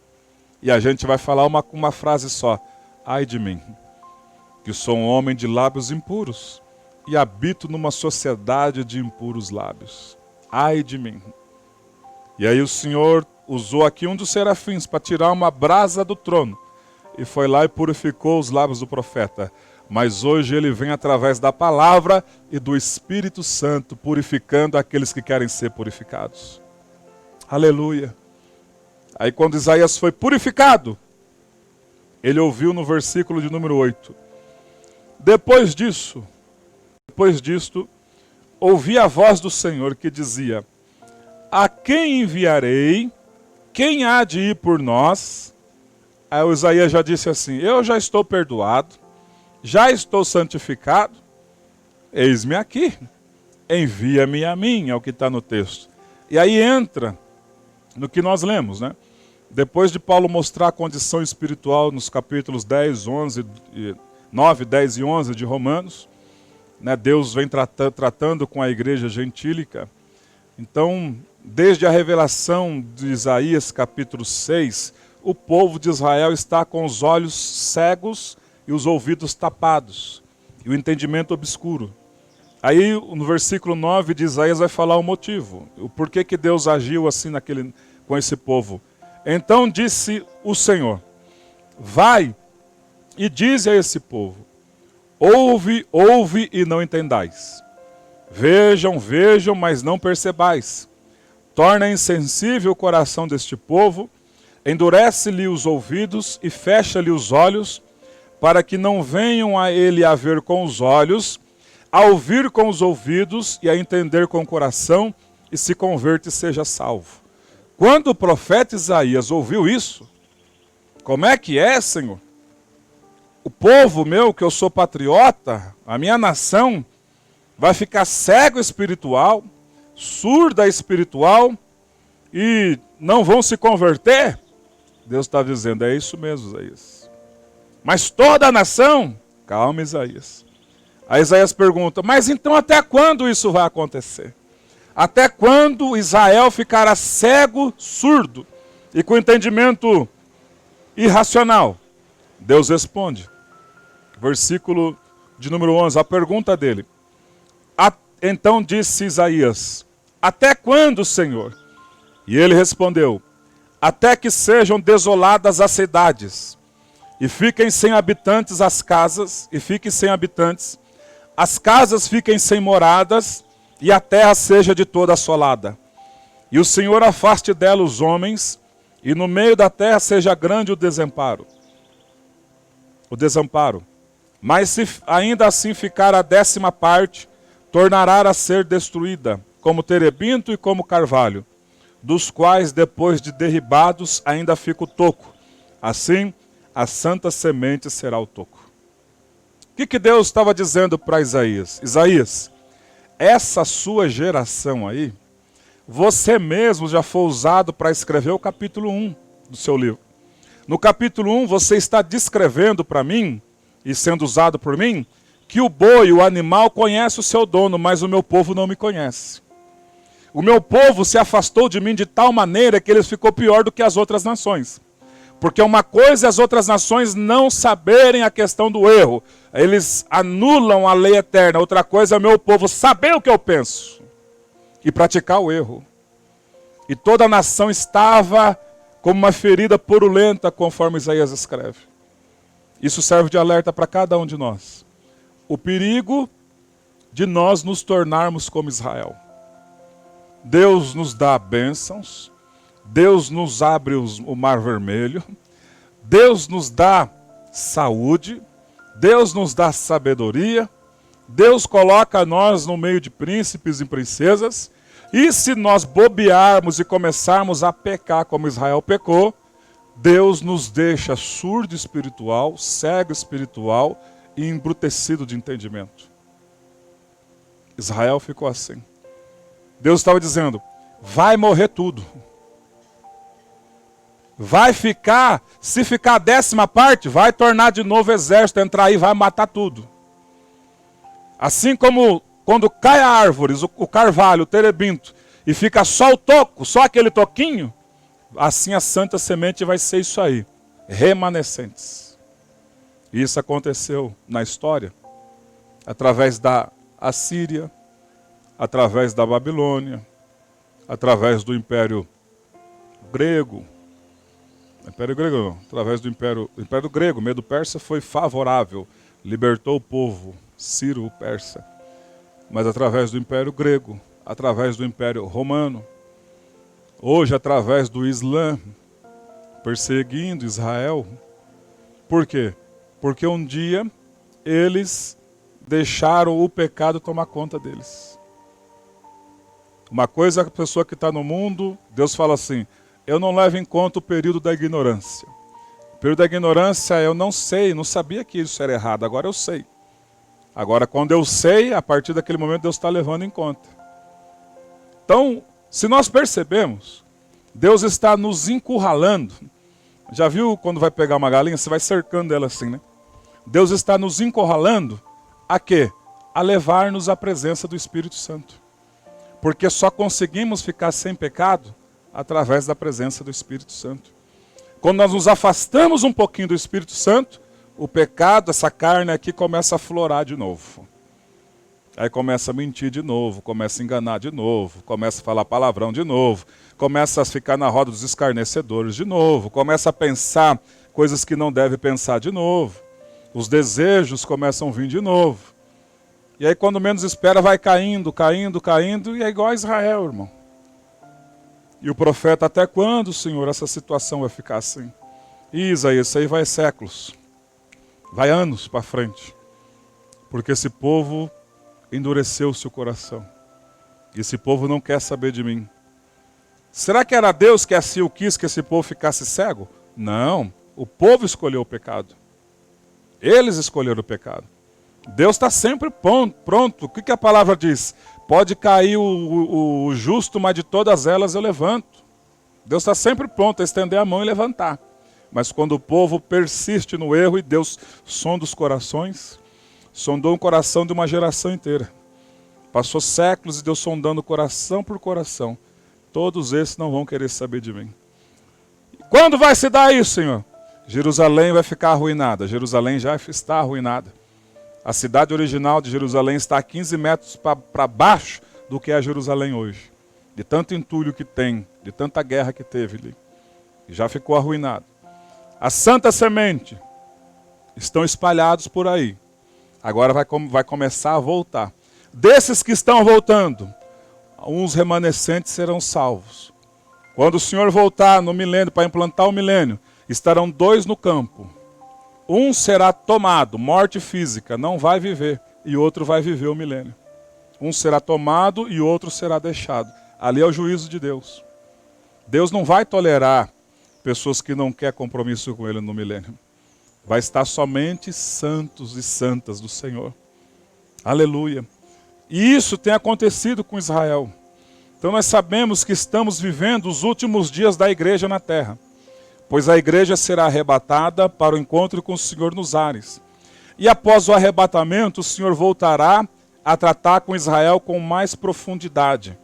E a gente vai falar uma frase só. Ai de mim, que sou um homem de lábios impuros e habito numa sociedade de impuros lábios. Ai de mim. E aí o Senhor usou aqui um dos serafins para tirar uma brasa do trono. E foi lá e purificou os lábios do profeta. Mas hoje ele vem através da palavra e do Espírito Santo, purificando aqueles que querem ser purificados. Aleluia. Aí quando Isaías foi purificado, ele ouviu no versículo de número 8. Depois disto, ouvi a voz do Senhor que dizia, a quem enviarei? Quem há de ir por nós? Aí o Isaías já disse assim, eu já estou perdoado, já estou santificado, eis-me aqui, envia-me a mim, é o que está no texto. E aí entra no que nós lemos, né? Depois de Paulo mostrar a condição espiritual nos capítulos 9, 10 e 11 de Romanos, né? Deus vem tratando com a igreja gentílica. Então, desde a revelação de Isaías capítulo 6, o povo de Israel está com os olhos cegos e os ouvidos tapados, e o entendimento obscuro. Aí no versículo 9 de Isaías vai falar o motivo, o porquê que Deus agiu assim com esse povo. Então disse o Senhor, vai e dize a esse povo, ouve, ouve e não entendais. Vejam, vejam, mas não percebais. Torna insensível o coração deste povo, endurece-lhe os ouvidos e fecha-lhe os olhos, para que não venham a ele a ver com os olhos, a ouvir com os ouvidos e a entender com o coração, e se converte e seja salvo. Quando o profeta Isaías ouviu isso, como é que é, Senhor? O povo meu, que eu sou patriota, a minha nação, vai ficar cego espiritual, surda espiritual, e não vão se converter? Deus está dizendo, é isso mesmo, Isaías. Mas toda a nação, calma, Isaías. Aí Isaías pergunta, mas então até quando isso vai acontecer? Até quando Israel ficará cego, surdo e com entendimento irracional? Deus responde, versículo de número 11, a pergunta dele. Então disse Isaías, até quando, Senhor? E ele respondeu, até que sejam desoladas as cidades, e fiquem sem habitantes as casas, as casas fiquem sem moradas, e a terra seja de toda assolada. E o Senhor afaste dela os homens, e no meio da terra seja grande o desamparo. Mas se ainda assim ficar a 10ª parte, tornará a ser destruída, como terebinto e como carvalho, dos quais depois de derribados ainda fica o toco. Assim, a santa semente será o toco. O que Deus estava dizendo para Isaías? Isaías, essa sua geração aí, você mesmo já foi usado para escrever o capítulo 1 do seu livro. No capítulo 1 você está descrevendo para mim, e sendo usado por mim, que o boi, o animal, conhece o seu dono, mas o meu povo não me conhece. O meu povo se afastou de mim de tal maneira que ele ficou pior do que as outras nações. Porque uma coisa é as outras nações não saberem a questão do erro. Eles anulam a lei eterna. Outra coisa é o meu povo saber o que eu penso e praticar o erro. E toda a nação estava como uma ferida purulenta, conforme Isaías escreve. Isso serve de alerta para cada um de nós. O perigo de nós nos tornarmos como Israel. Deus nos dá bênçãos, Deus nos abre o mar vermelho, Deus nos dá saúde, Deus nos dá sabedoria, Deus coloca nós no meio de príncipes e princesas, e se nós bobearmos e começarmos a pecar como Israel pecou, Deus nos deixa surdo espiritual, cego espiritual e embrutecido de entendimento. Israel ficou assim. Deus estava dizendo, vai morrer tudo. Vai ficar, se ficar a 10ª parte, vai tornar de novo o exército, entrar aí, vai matar tudo. Assim como quando cai a árvore, o carvalho, o terebinto, e fica só o toco, só aquele toquinho, assim a santa semente vai ser isso aí, remanescentes. E isso aconteceu na história, através da Assíria, através da Babilônia, através do Império Grego. Império Grego não, através do Império Grego, o Medo Persa foi favorável, libertou o povo, Ciro o Persa. Mas através do Império Grego, através do Império Romano, hoje através do Islã, perseguindo Israel. Por quê? Porque um dia eles deixaram o pecado tomar conta deles. Uma coisa é a pessoa que está no mundo, Deus fala assim, eu não levo em conta o período da ignorância. O período da ignorância eu não sei, não sabia que isso era errado, agora eu sei. Agora quando eu sei, a partir daquele momento Deus está levando em conta. Então, se nós percebemos, Deus está nos encurralando. Já viu quando vai pegar uma galinha, você vai cercando ela assim, né? Deus está nos encurralando a quê? A levar-nos à presença do Espírito Santo. Porque só conseguimos ficar sem pecado através da presença do Espírito Santo. Quando nós nos afastamos um pouquinho do Espírito Santo, o pecado, essa carne aqui começa a florar de novo. Aí começa a mentir de novo, começa a enganar de novo, começa a falar palavrão de novo, começa a ficar na roda dos escarnecedores de novo, começa a pensar coisas que não deve pensar de novo. Os desejos começam a vir de novo. E aí quando menos espera vai caindo, caindo, caindo, e é igual a Israel, irmão. E o profeta, até quando, Senhor, essa situação vai ficar assim? Isaías, isso aí vai séculos, vai anos para frente. Porque esse povo endureceu o seu coração. E esse povo não quer saber de mim. Será que era Deus que assim o quis que esse povo ficasse cego? Não, o povo escolheu o pecado. Eles escolheram o pecado. Deus está sempre pronto. O que a palavra diz? Pode cair o justo, mas de todas elas eu levanto. Deus está sempre pronto a estender a mão e levantar. Mas quando o povo persiste no erro e Deus sonda os corações, sondou o coração de uma geração inteira. Passou séculos e Deus sondando coração por coração. Todos esses não vão querer saber de mim. Quando vai se dar isso, Senhor? Jerusalém vai ficar arruinada. Jerusalém já está arruinada. A cidade original de Jerusalém está a 15 metros para baixo do que é Jerusalém hoje. De tanto entulho que tem, de tanta guerra que teve ali. E já ficou arruinado. A santa semente estão espalhados por aí. Agora vai começar a voltar. Desses que estão voltando, uns remanescentes serão salvos. Quando o Senhor voltar no milênio, para implantar o milênio, estarão 2 no campo. Um será tomado, morte física, não vai viver, e outro vai viver o milênio. Um será tomado e outro será deixado. Ali é o juízo de Deus. Deus não vai tolerar pessoas que não querem compromisso com Ele no milênio. Vai estar somente santos e santas do Senhor. Aleluia. E isso tem acontecido com Israel. Então nós sabemos que estamos vivendo os últimos dias da igreja na terra. Pois a igreja será arrebatada para o encontro com o Senhor nos ares. E após o arrebatamento, o Senhor voltará a tratar com Israel com mais profundidade.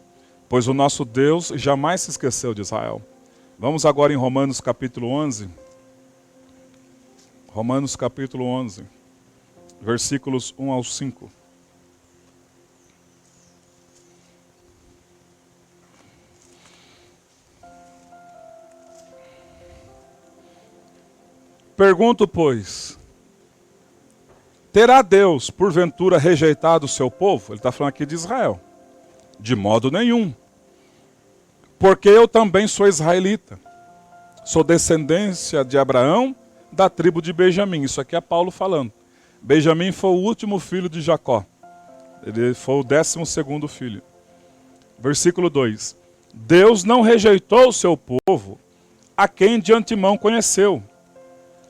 Pois o nosso Deus jamais se esqueceu de Israel. Vamos agora em Romanos capítulo 11. Romanos capítulo 11, versículos 1 ao 5. Pergunto, pois, terá Deus, porventura, rejeitado o seu povo? Ele está falando aqui de Israel. De modo nenhum. Porque eu também sou israelita. Sou descendência de Abraão, da tribo de Benjamim. Isso aqui é Paulo falando. Benjamim foi o último filho de Jacó. Ele foi o 12º filho. Versículo 2. Deus não rejeitou o seu povo, a quem de antemão conheceu.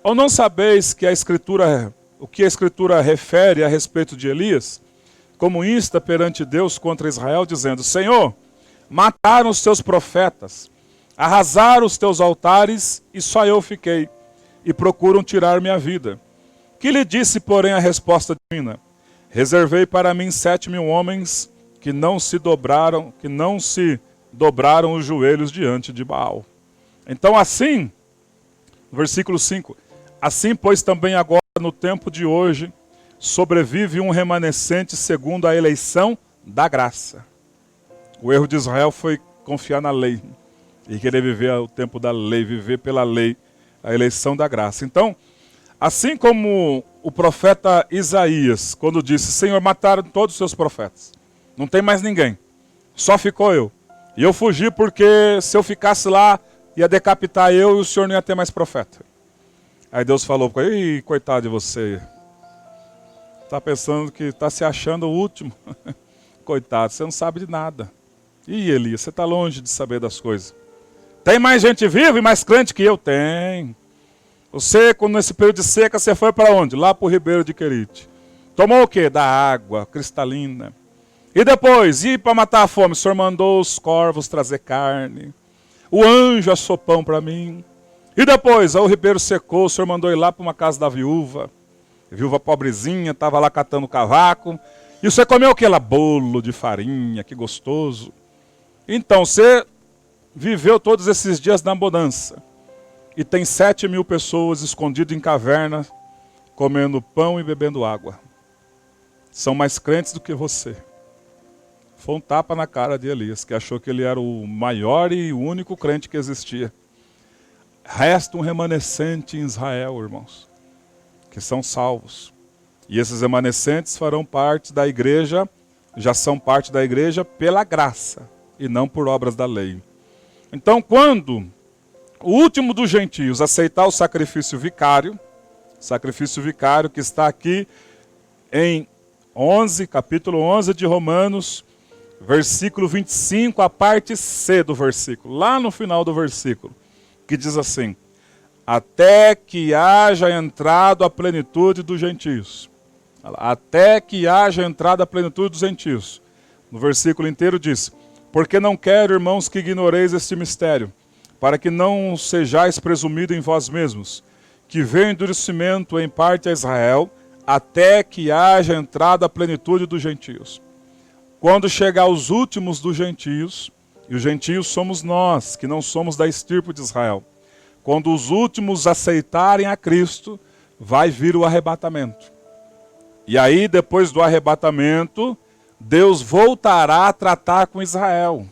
Ou não sabeis que o que a Escritura refere a respeito de Elias, como insta perante Deus contra Israel, dizendo: Senhor, mataram os teus profetas, arrasaram os teus altares, e só eu fiquei, e procuram tirar minha vida. Que lhe disse, porém, a resposta divina? Reservei para mim 7.000 homens que não se dobraram os joelhos diante de Baal. Então assim, versículo 5, assim pois também agora no tempo de hoje sobrevive um remanescente segundo a eleição da graça. O erro de Israel foi confiar na lei e querer viver o tempo da lei, viver pela lei, a eleição da graça. Então, assim como o profeta Isaías, quando disse: Senhor, mataram todos os seus profetas, não tem mais ninguém, só ficou eu. E eu fugi porque se eu ficasse lá, ia decapitar eu e o senhor não ia ter mais profeta. Aí Deus falou para ele: Ih, coitado de você, está pensando que está se achando o último. Coitado, você não sabe de nada. Ih, Elias, você está longe de saber das coisas. Tem mais gente viva e mais crente que eu? Tem. Você, quando nesse período de seca, você foi para onde? Lá para o Ribeiro de Querite. Tomou o quê? Da água cristalina. E depois, e para matar a fome? O senhor mandou os corvos trazer carne. O anjo assou pão para mim. E depois, o ribeiro secou, o senhor mandou ir lá para uma casa da viúva. A viúva pobrezinha, estava lá catando cavaco. E você comeu o quê? Lá, bolo de farinha, que gostoso. Então, você viveu todos esses dias na bonança. E tem 7.000 pessoas escondidas em cavernas, comendo pão e bebendo água. São mais crentes do que você. Foi um tapa na cara de Elias, que achou que ele era o maior e o único crente que existia. Resta um remanescente em Israel, irmãos, que são salvos. E esses remanescentes farão parte da igreja, já são parte da igreja pela graça, e não por obras da lei. Então, quando o último dos gentios aceitar o sacrifício vicário que está aqui em capítulo 11 de Romanos, versículo 25, a parte C do versículo, lá no final do versículo, que diz assim: até que haja entrado a plenitude dos gentios. Até que haja entrado a plenitude dos gentios. No versículo inteiro diz: porque não quero, irmãos, que ignoreis este mistério, para que não sejais presumidos em vós mesmos, que veio endurecimento em parte a Israel, até que haja entrado a plenitude dos gentios. Quando chegar os últimos dos gentios, e os gentios somos nós, que não somos da estirpe de Israel, quando os últimos aceitarem a Cristo, vai vir o arrebatamento. E aí, depois do arrebatamento, Deus voltará a tratar com Israel.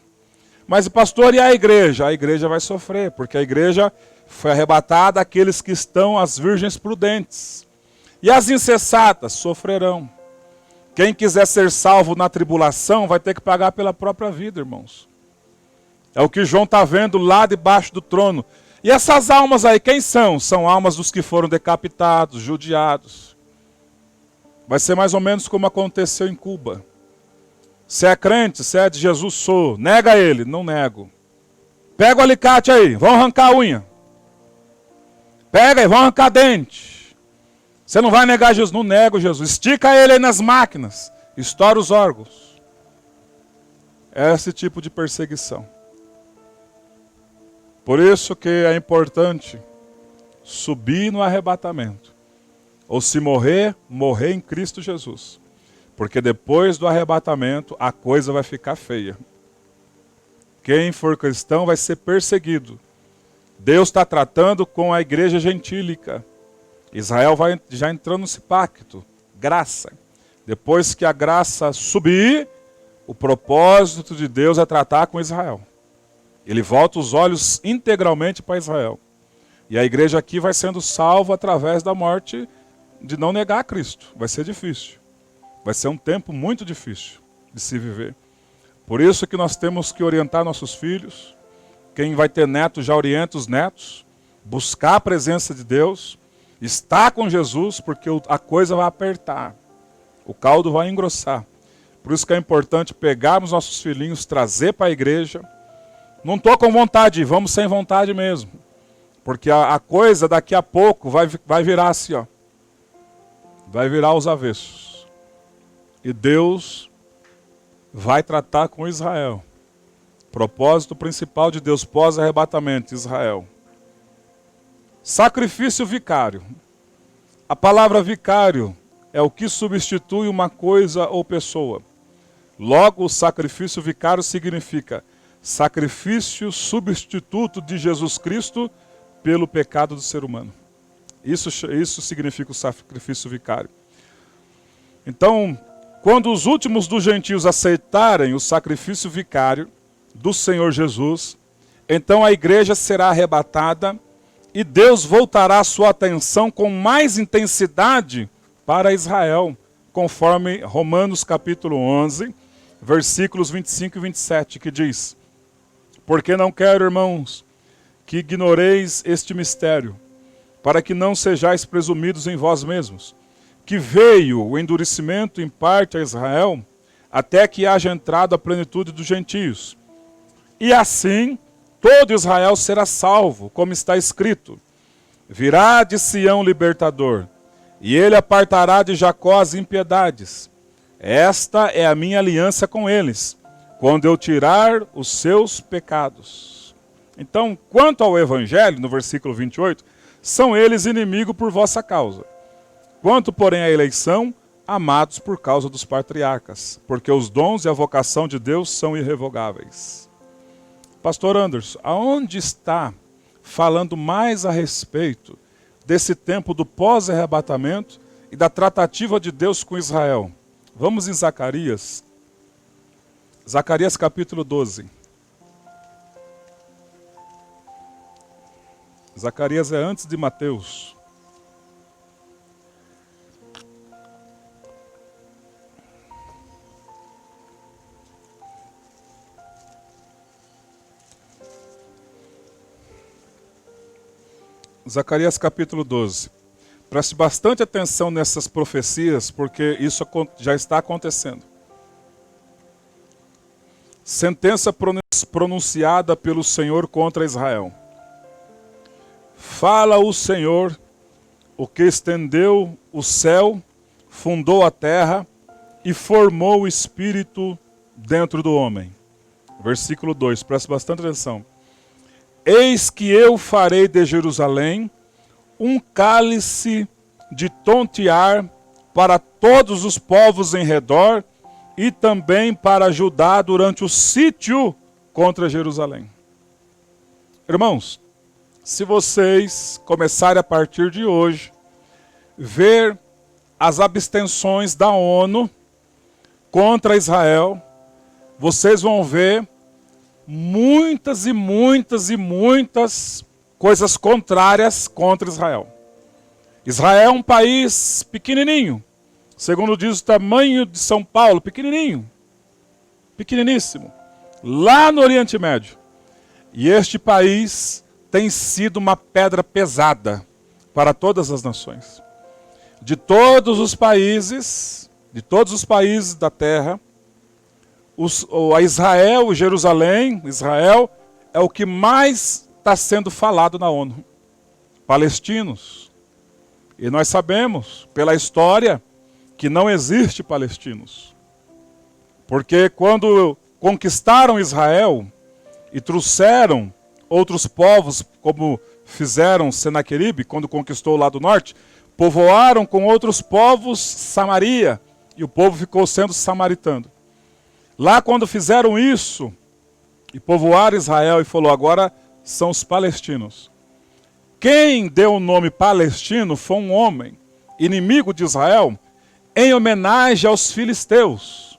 Mas, pastor, e a igreja? A igreja vai sofrer, porque a igreja foi arrebatada àqueles que estão, as virgens prudentes. E as insensatas sofrerão. Quem quiser ser salvo na tribulação vai ter que pagar pela própria vida, irmãos. É o que João está vendo lá debaixo do trono. E essas almas aí, quem são? São almas dos que foram decapitados, judiados. Vai ser mais ou menos como aconteceu em Cuba. Se é crente, se é de Jesus, sou. Nega ele, não nego. Pega o alicate aí, vão arrancar a unha. Pega aí, vão arrancar dente. Você não vai negar Jesus? Não nego Jesus. Estica ele aí nas máquinas. Estoura os órgãos. É esse tipo de perseguição. Por isso que é importante subir no arrebatamento. Ou se morrer, morrer em Cristo Jesus. Porque depois do arrebatamento, a coisa vai ficar feia. Quem for cristão vai ser perseguido. Deus está tratando com a igreja gentílica. Israel vai já entrando nesse pacto, graça. Depois que a graça subir, o propósito de Deus é tratar com Israel. Ele volta os olhos integralmente para Israel. E a igreja aqui vai sendo salva através da morte de não negar a Cristo. Vai ser difícil. Vai ser um tempo muito difícil de se viver. Por isso que nós temos que orientar nossos filhos. Quem vai ter netos, já orienta os netos. Buscar a presença de Deus. Estar com Jesus, porque a coisa vai apertar. O caldo vai engrossar. Por isso que é importante pegarmos nossos filhinhos, trazer para a igreja. Não estou com vontade, vamos sem vontade mesmo. Porque a coisa daqui a pouco vai virar assim, ó. Vai virar os avessos. E Deus vai tratar com Israel. Propósito principal de Deus pós-arrebatamento, Israel. Sacrifício vicário. A palavra vicário é o que substitui uma coisa ou pessoa. Logo, o sacrifício vicário significa sacrifício substituto de Jesus Cristo pelo pecado do ser humano. Isso significa o sacrifício vicário. Então, quando os últimos dos gentios aceitarem o sacrifício vicário do Senhor Jesus, então a igreja será arrebatada e Deus voltará a sua atenção com mais intensidade para Israel, conforme Romanos capítulo 11, versículos 25 e 27, que diz: porque não quero, irmãos, que ignoreis este mistério, para que não sejais presumidos em vós mesmos, que veio o endurecimento em parte a Israel, até que haja entrado a plenitude dos gentios. E assim, todo Israel será salvo, como está escrito: virá de Sião libertador, e ele apartará de Jacó as impiedades. Esta é a minha aliança com eles, quando eu tirar os seus pecados. Então, quanto ao evangelho, no versículo 28, são eles inimigos por vossa causa. Quanto, porém, à eleição, amados por causa dos patriarcas, porque os dons e a vocação de Deus são irrevogáveis. Pastor Anderson, aonde está falando mais a respeito desse tempo do pós-arrebatamento e da tratativa de Deus com Israel? Vamos em Zacarias. Zacarias capítulo 12. Zacarias é antes de Mateus. Zacarias capítulo 12. Preste bastante atenção nessas profecias, porque isso já está acontecendo. Sentença pronunciada pelo Senhor contra Israel. Fala o Senhor, o que estendeu o céu, fundou a terra e formou o espírito dentro do homem. Versículo 2, preste bastante atenção. Eis que eu farei de Jerusalém um cálice de tontear para todos os povos em redor e também para Judá durante o sítio contra Jerusalém. Irmãos, se vocês começarem a partir de hoje ver as abstenções da ONU contra Israel, vocês vão ver muitas e muitas e muitas coisas contrárias contra Israel. Israel é um país pequenininho, segundo diz o tamanho de São Paulo, pequenininho, pequeniníssimo, lá no Oriente Médio. E este país tem sido uma pedra pesada para todas as nações. De todos os países da terra, a Israel, Jerusalém, Israel, é o que mais está sendo falado na ONU. Palestinos. E nós sabemos, pela história, que não existe palestinos. Porque quando conquistaram Israel e trouxeram outros povos, como fizeram Senaqueribe, quando conquistou o lado norte, povoaram com outros povos Samaria, e o povo ficou sendo samaritano. Lá quando fizeram isso, e povoaram Israel, e falou, agora são os palestinos. Quem deu o nome palestino foi um homem, inimigo de Israel, em homenagem aos filisteus.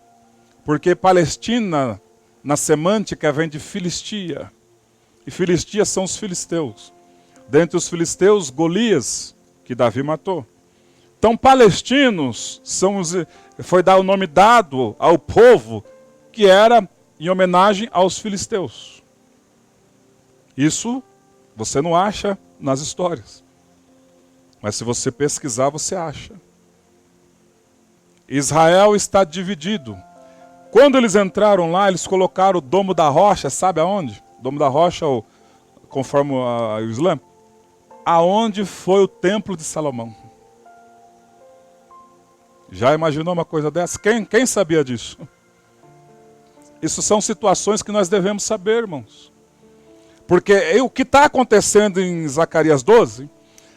Porque Palestina, na semântica, vem de Filistia. E Filistia são os filisteus. Dentre os filisteus, Golias, que Davi matou. Então, palestinos foi dar o nome dado ao povo que era em homenagem aos filisteus. Isso você não acha nas histórias. Mas se você pesquisar, você acha. Israel está dividido. Quando eles entraram lá, eles colocaram o domo da rocha, sabe aonde? Domo da rocha, conforme o Islã, aonde foi o templo de Salomão. Já imaginou uma coisa dessa? Quem sabia disso? Isso são situações que nós devemos saber, irmãos. Porque o que está acontecendo em Zacarias 12,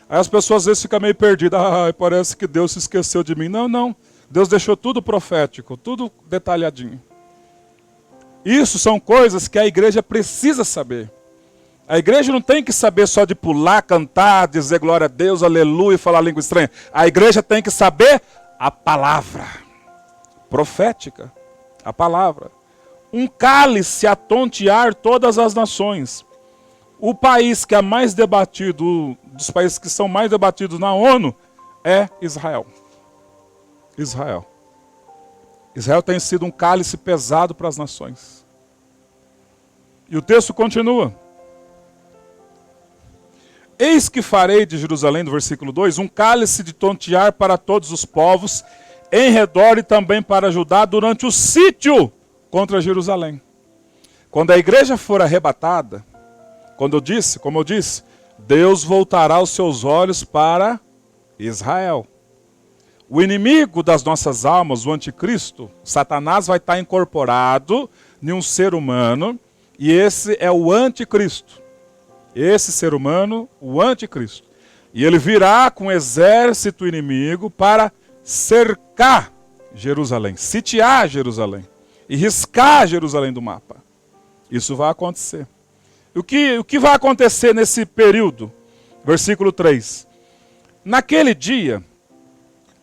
aí as pessoas às vezes ficam meio perdidas. Parece que Deus se esqueceu de mim. Não. Deus deixou tudo profético, tudo detalhadinho. Isso são coisas que a igreja precisa saber. A igreja não tem que saber só de pular, cantar, dizer glória a Deus, aleluia e falar língua estranha. A igreja tem que saber a palavra profética, a palavra. Um cálice a tontear todas as nações. O país que é mais debatido, dos países que são mais debatidos na ONU, é Israel. Israel tem sido um cálice pesado para as nações. E o texto continua. Eis que farei de Jerusalém, no versículo 2, um cálice de tontear para todos os povos, em redor e também para Judá, durante o sítio contra Jerusalém. Quando a igreja for arrebatada, como eu disse, Deus voltará os seus olhos para Israel. O inimigo das nossas almas, o anticristo, Satanás, vai estar incorporado em um ser humano, e esse é o anticristo. Esse ser humano, o anticristo. E ele virá com um exército inimigo para cercar Jerusalém, sitiar Jerusalém e riscar Jerusalém do mapa. Isso vai acontecer. O que vai acontecer nesse período? Versículo 3. Naquele dia,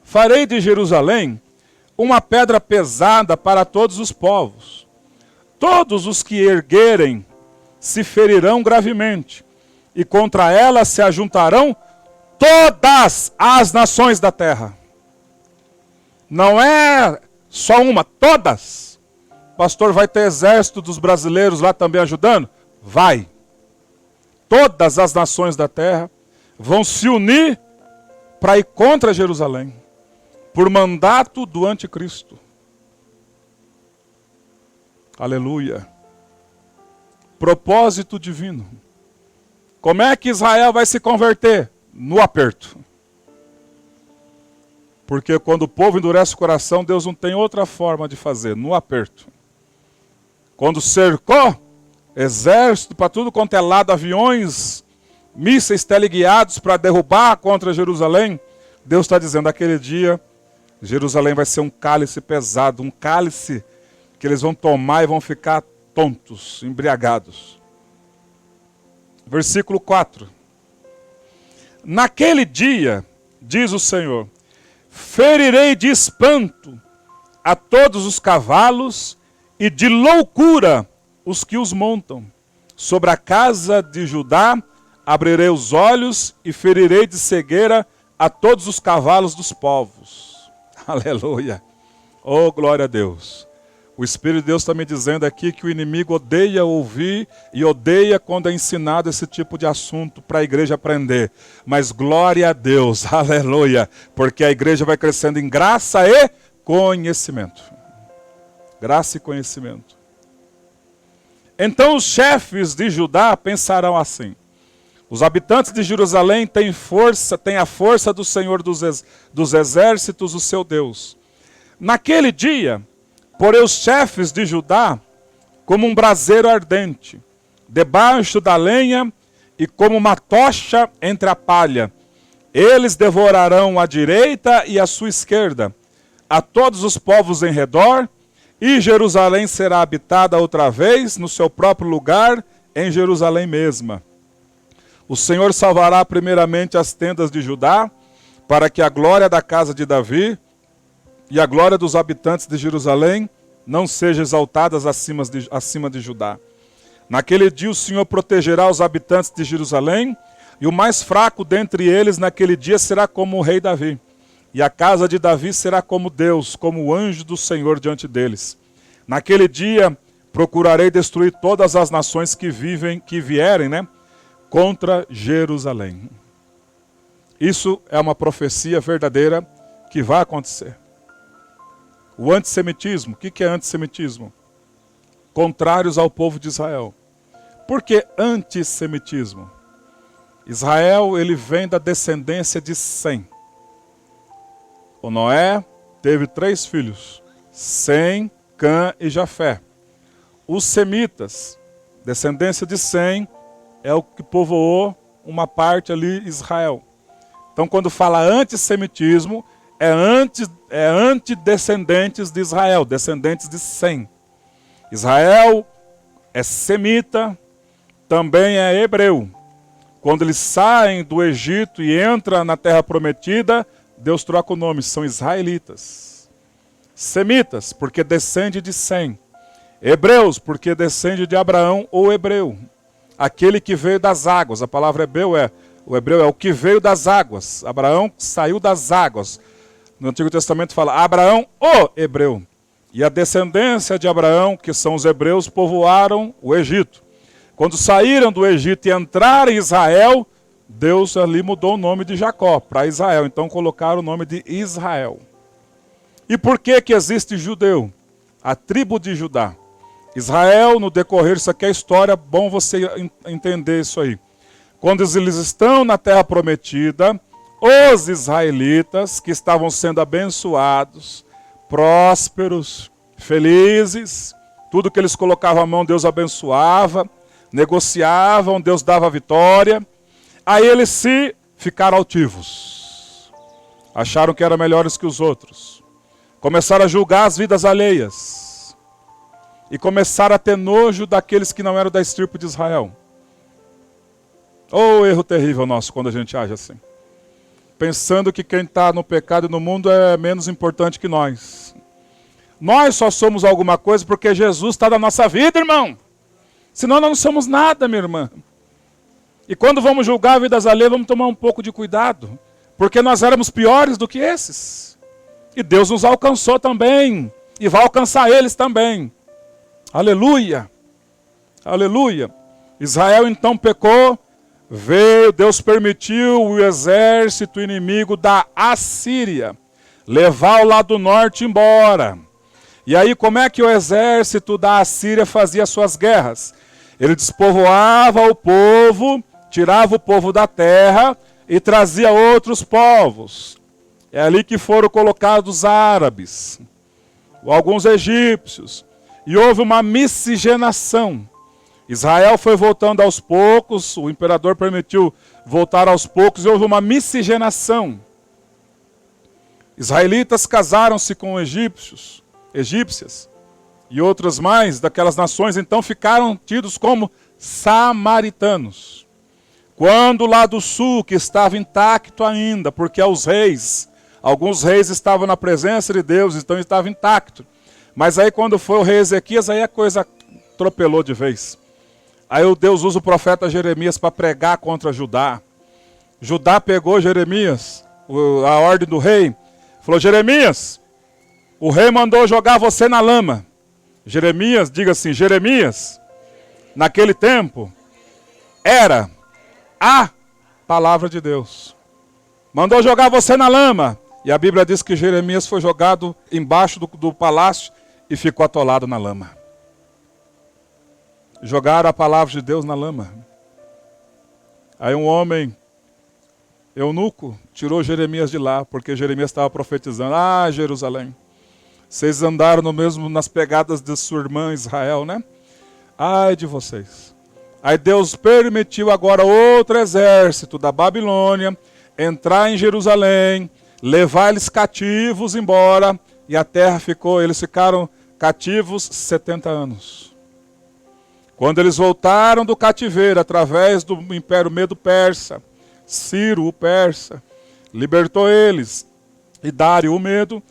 farei de Jerusalém uma pedra pesada para todos os povos. Todos os que erguerem se ferirão gravemente, e contra ela se ajuntarão todas as nações da terra. Não é só uma, todas. Pastor, vai ter exército dos brasileiros lá também ajudando? Vai. Todas as nações da terra vão se unir para ir contra Jerusalém, por mandato do anticristo. Aleluia. Propósito divino. Como é que Israel vai se converter? No aperto. Porque quando o povo endurece o coração, Deus não tem outra forma de fazer, no aperto. Quando cercou, exército para tudo quanto é lado, aviões, mísseis teleguiados para derrubar contra Jerusalém, Deus está dizendo, aquele dia, Jerusalém vai ser um cálice pesado, um cálice que eles vão tomar e vão ficar tontos, embriagados. Versículo 4. Naquele dia, diz o Senhor, ferirei de espanto a todos os cavalos e de loucura os que os montam. Sobre a casa de Judá abrirei os olhos e ferirei de cegueira a todos os cavalos dos povos. Aleluia. Oh, glória a Deus. O Espírito de Deus está me dizendo aqui que o inimigo odeia ouvir e odeia quando é ensinado esse tipo de assunto para a igreja aprender. Mas glória a Deus, aleluia, porque a igreja vai crescendo em graça e conhecimento. Graça e conhecimento. Então os chefes de Judá pensarão assim, os habitantes de Jerusalém têm a força do Senhor dos exércitos, o seu Deus. Naquele dia, porém os chefes de Judá como um braseiro ardente, debaixo da lenha e como uma tocha entre a palha. Eles devorarão à direita e à sua esquerda, a todos os povos em redor, e Jerusalém será habitada outra vez no seu próprio lugar, em Jerusalém mesma. O Senhor salvará primeiramente as tendas de Judá, para que a glória da casa de Davi e a glória dos habitantes de Jerusalém não sejam exaltadas acima de Judá. Naquele dia o Senhor protegerá os habitantes de Jerusalém, e o mais fraco dentre eles naquele dia será como o rei Davi. E a casa de Davi será como Deus, como o anjo do Senhor diante deles. Naquele dia procurarei destruir todas as nações que vierem, contra Jerusalém. Isso é uma profecia verdadeira que vai acontecer. O antissemitismo. O que é antissemitismo? Contrários ao povo de Israel. Por que antissemitismo? Israel, ele vem da descendência de Sem. O Noé teve 3 filhos, Sem, Cã e Jafé. Os semitas, descendência de Sem, é o que povoou uma parte ali, Israel. Então, quando fala antissemitismo, é antidescendentes de Israel, descendentes de Sem. Israel é semita, também é hebreu. Quando eles saem do Egito e entram na terra prometida, Deus troca o nome, são israelitas. Semitas, porque descende de Sem. Hebreus, porque descende de Abraão ou hebreu. Aquele que veio das águas. A palavra o hebreu é o que veio das águas. Abraão saiu das águas. No Antigo Testamento fala Abraão, o hebreu. E a descendência de Abraão, que são os hebreus, povoaram o Egito. Quando saíram do Egito e entraram em Israel, Deus ali mudou o nome de Jacó para Israel. Então colocaram o nome de Israel. E por que existe judeu? A tribo de Judá. Israel, no decorrer, isso aqui é história, bom você entender isso aí. Quando eles estão na terra prometida, os israelitas que estavam sendo abençoados, prósperos, felizes, tudo que eles colocavam à mão, Deus abençoava, negociavam, Deus dava vitória. Aí eles se ficaram altivos. Acharam que eram melhores que os outros. Começaram a julgar as vidas alheias. E começaram a ter nojo daqueles que não eram da estirpe de Israel. Oh, erro terrível nosso quando a gente age assim. Pensando que quem está no pecado e no mundo é menos importante que nós. Nós só somos alguma coisa porque Jesus está na nossa vida, irmão. Senão nós não somos nada, minha irmã. E quando vamos julgar vidas alheias, vamos tomar um pouco de cuidado. Porque nós éramos piores do que esses. E Deus nos alcançou também. E vai alcançar eles também. Aleluia. Aleluia. Israel então pecou. Veio, Deus permitiu o exército inimigo da Assíria levar o lado norte embora. E aí como é que o exército da Assíria fazia suas guerras? Ele despovoava o povo, tirava o povo da terra e trazia outros povos. É ali que foram colocados árabes, alguns egípcios. E houve uma miscigenação. Israel foi voltando aos poucos, o imperador permitiu voltar aos poucos e houve uma miscigenação. Israelitas casaram-se com egípcias e outras mais daquelas nações, então ficaram tidos como samaritanos. Quando lá do sul, que estava intacto ainda, porque alguns reis estavam na presença de Deus, então estava intacto. Mas aí quando foi o rei Ezequias, aí a coisa atropelou de vez. Aí o Deus usa o profeta Jeremias para pregar contra Judá. Judá pegou Jeremias, a ordem do rei, falou: Jeremias, o rei mandou jogar você na lama. Jeremias, diga assim, Jeremias, naquele tempo, era a palavra de Deus. Mandou jogar você na lama. E a Bíblia diz que Jeremias foi jogado embaixo do palácio e ficou atolado na lama. Jogaram a palavra de Deus na lama. Aí um homem, eunuco, tirou Jeremias de lá, porque Jeremias estava profetizando. Ah, Jerusalém, vocês andaram nas pegadas de sua irmã Israel, né? Ai de vocês. Aí Deus permitiu agora outro exército da Babilônia entrar em Jerusalém, levar eles cativos embora, e a terra eles ficaram cativos 70 anos. Quando eles voltaram do cativeiro, através do Império Medo-Persa, Ciro, o persa, libertou eles, e Dário, o Medo,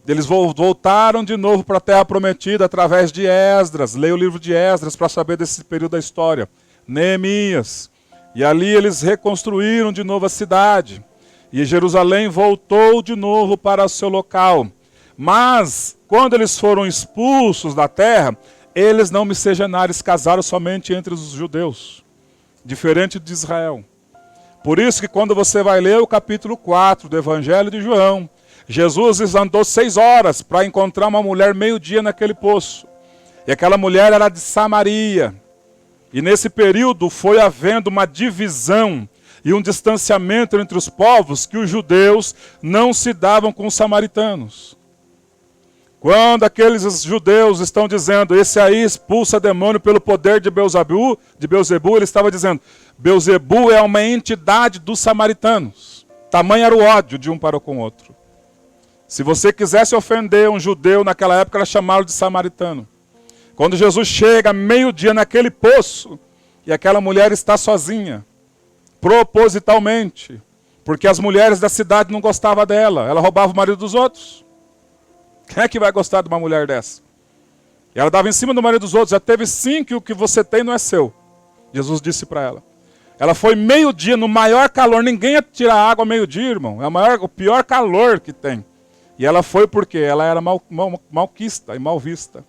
eles voltaram de novo para a Terra Prometida, através de Esdras. Leia o livro de Esdras para saber desse período da história. Neemias. E ali eles reconstruíram de novo a cidade. E Jerusalém voltou de novo para o seu local. Mas, quando eles foram expulsos da terra, eles não miscigenaram, eles casaram somente entre os judeus, diferente de Israel. Por isso que quando você vai ler o capítulo 4 do Evangelho de João, Jesus andou 6 horas para encontrar uma mulher meio-dia naquele poço. E aquela mulher era de Samaria. E nesse período foi havendo uma divisão e um distanciamento entre os povos, que os judeus não se davam com os samaritanos. Quando aqueles judeus estão dizendo, esse aí expulsa demônio pelo poder de Beelzebu, ele estava dizendo, Beelzebu é uma entidade dos samaritanos. Tamanho era o ódio de um para com o outro. Se você quisesse ofender um judeu naquela época, era chamá-lo de samaritano. Quando Jesus chega meio-dia naquele poço, e aquela mulher está sozinha, propositalmente, porque as mulheres da cidade não gostavam dela, ela roubava o marido dos outros. Quem é que vai gostar de uma mulher dessa? E ela dava em cima do marido dos outros, já teve 5 e o que você tem não é seu. Jesus disse para ela. Ela foi meio-dia, no maior calor, ninguém ia tirar água meio-dia, irmão, é o pior calor que tem. E ela foi porque ela era malquista e mal vista.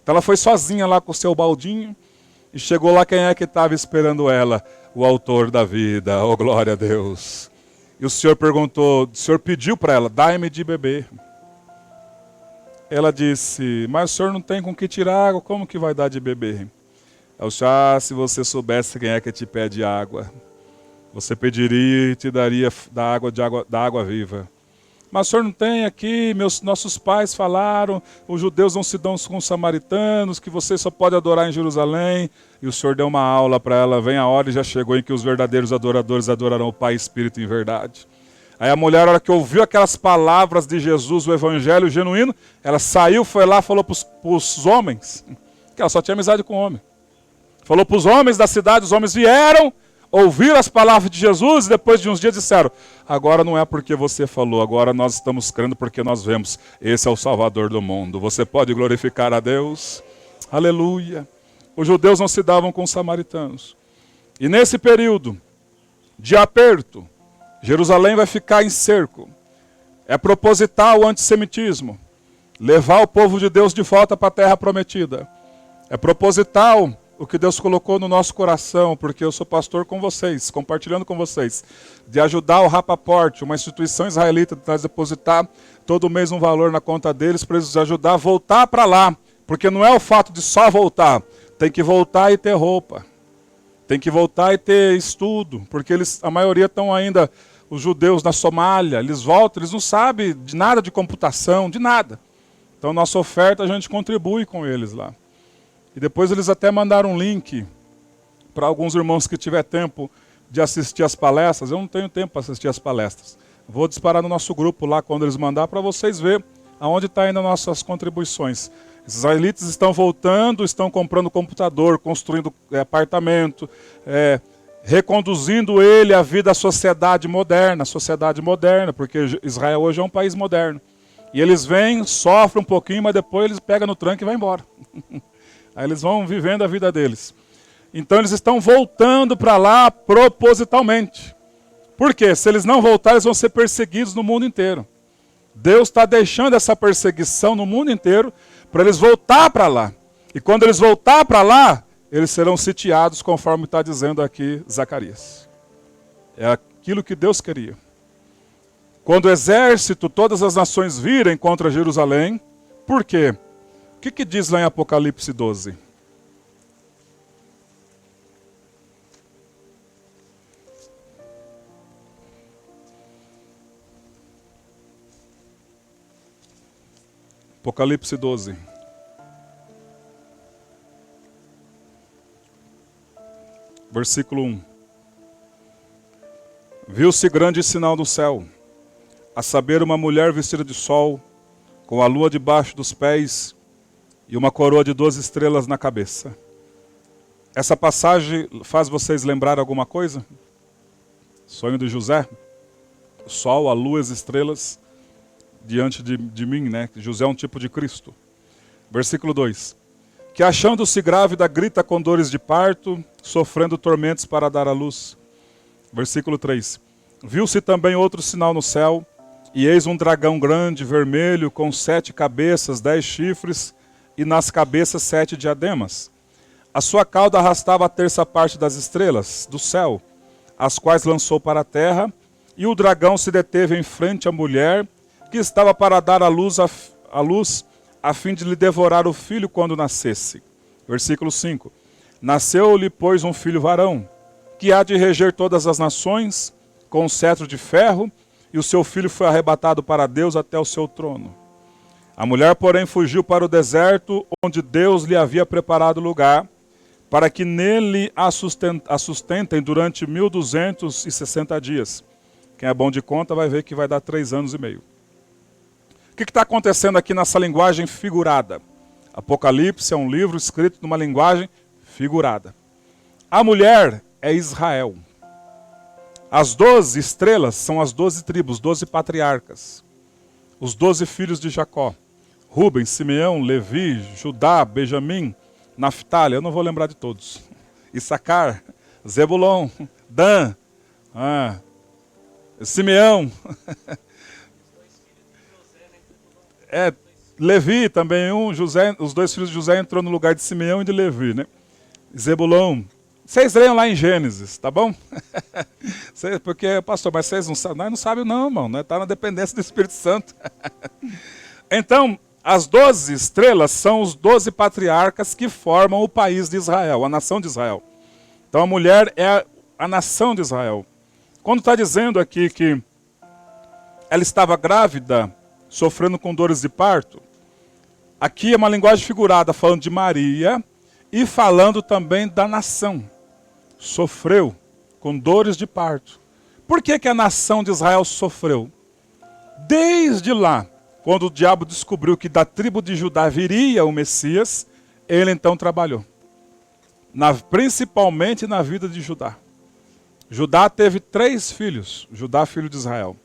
Então ela foi sozinha lá com o seu baldinho, e chegou lá quem é que estava esperando ela? O autor da vida, oh glória a Deus. E o Senhor perguntou, o Senhor pediu para ela, dai-me de beber. Ela disse, mas o senhor não tem com que tirar água, como que vai dar de beber? Eu disse, se você soubesse quem é que te pede água, você pediria e te daria da água viva. Mas o senhor não tem aqui, nossos pais falaram, os judeus não se dão com os samaritanos, que você só pode adorar em Jerusalém. E o Senhor deu uma aula para ela, vem a hora e já chegou em que os verdadeiros adoradores adorarão o Pai e Espírito em verdade. Aí a mulher, na hora que ouviu aquelas palavras de Jesus, o evangelho genuíno, ela saiu, foi lá, falou para os homens, que ela só tinha amizade com o homem. Falou para os homens da cidade, os homens vieram, ouviram as palavras de Jesus e depois de uns dias disseram, agora não é porque você falou, agora nós estamos crendo porque nós vemos, esse é o Salvador do mundo. Você pode glorificar a Deus? Aleluia. Os judeus não se davam com os samaritanos. E nesse período de aperto, Jerusalém vai ficar em cerco. É proposital o antissemitismo. Levar o povo de Deus de volta para a terra prometida. É proposital o que Deus colocou no nosso coração, porque eu sou pastor com vocês, compartilhando com vocês, de ajudar o Rapaport, uma instituição israelita, a depositar todo mês um valor na conta deles, para eles ajudar a voltar para lá. Porque não é o fato de só voltar, tem que voltar e ter roupa. Tem que voltar e ter estudo, porque a maioria estão ainda, os judeus na Somália, eles voltam, eles não sabem de nada de computação, de nada. Então nossa oferta a gente contribui com eles lá. E depois eles até mandaram um link para alguns irmãos que tiver tempo de assistir as palestras. Eu não tenho tempo para assistir as palestras. Vou disparar no nosso grupo lá quando eles mandar para vocês verem aonde está indo nossas contribuições. Os israelitas estão voltando, estão comprando computador, construindo apartamento, reconduzindo ele à vida da sociedade moderna, porque Israel hoje é um país moderno. E eles vêm, sofrem um pouquinho, mas depois eles pegam no tranco e vão embora. Aí eles vão vivendo a vida deles. Então eles estão voltando para lá propositalmente. Por quê? Se eles não voltarem, eles vão ser perseguidos no mundo inteiro. Deus está deixando essa perseguição no mundo inteiro para eles voltar para lá. E quando eles voltar para lá, eles serão sitiados, conforme está dizendo aqui Zacarias. É aquilo que Deus queria. Quando o exército, todas as nações virem contra Jerusalém, por quê? O que diz lá em Apocalipse 12? Apocalipse 12. Versículo 1. Viu-se grande sinal no céu, a saber, uma mulher vestida de sol, com a lua debaixo dos pés e uma coroa de 12 estrelas na cabeça. Essa passagem faz vocês lembrar alguma coisa? Sonho de José? O sol, a lua, as estrelas diante de mim, né? José é um tipo de Cristo. Versículo 2. Que achando-se grávida, grita com dores de parto, sofrendo tormentos para dar à luz. Versículo 3. Viu-se também outro sinal no céu, e eis um dragão grande, vermelho, com 7 cabeças, 10 chifres, e nas cabeças 7 diademas. A sua cauda arrastava a terça parte das estrelas do céu, as quais lançou para a terra, e o dragão se deteve em frente à mulher, que estava para dar à luz a fim de lhe devorar o filho quando nascesse. Versículo 5. Nasceu-lhe, pois, um filho varão, que há de reger todas as nações, com um cetro de ferro, e o seu filho foi arrebatado para Deus até o seu trono. A mulher, porém, fugiu para o deserto, onde Deus lhe havia preparado lugar, para que nele a sustentem durante 1260 dias. Quem é bom de conta vai ver que vai dar 3 anos e meio. O que está acontecendo aqui nessa linguagem figurada? Apocalipse é um livro escrito numa linguagem figurada. A mulher é Israel. As 12 estrelas são as 12 tribos, 12 patriarcas. Os 12 filhos de Jacó. Rubens, Simeão, Levi, Judá, Benjamim, Naftali, eu não vou lembrar de todos. Issacar, Zebulon, Dan, Simeão. Levi também, José, os 2 filhos de José entrou no lugar de Simeão e de Levi, né? Zebulon. Vocês leiam lá em Gênesis, tá bom? Porque, pastor, mas vocês não sabem? Nós não sabemos não, irmão. Nós estamos na dependência do Espírito Santo. Então, as 12 estrelas são os 12 patriarcas que formam o país de Israel, a nação de Israel. Então a mulher é a nação de Israel. Quando está dizendo aqui que ela estava grávida, sofrendo com dores de parto, aqui é uma linguagem figurada, falando de Maria e falando também da nação. Sofreu com dores de parto. Por que a nação de Israel sofreu? Desde lá, quando o diabo descobriu que da tribo de Judá viria o Messias, ele então trabalhou. Principalmente na vida de Judá. Judá teve 3 filhos, Judá filho de Israel.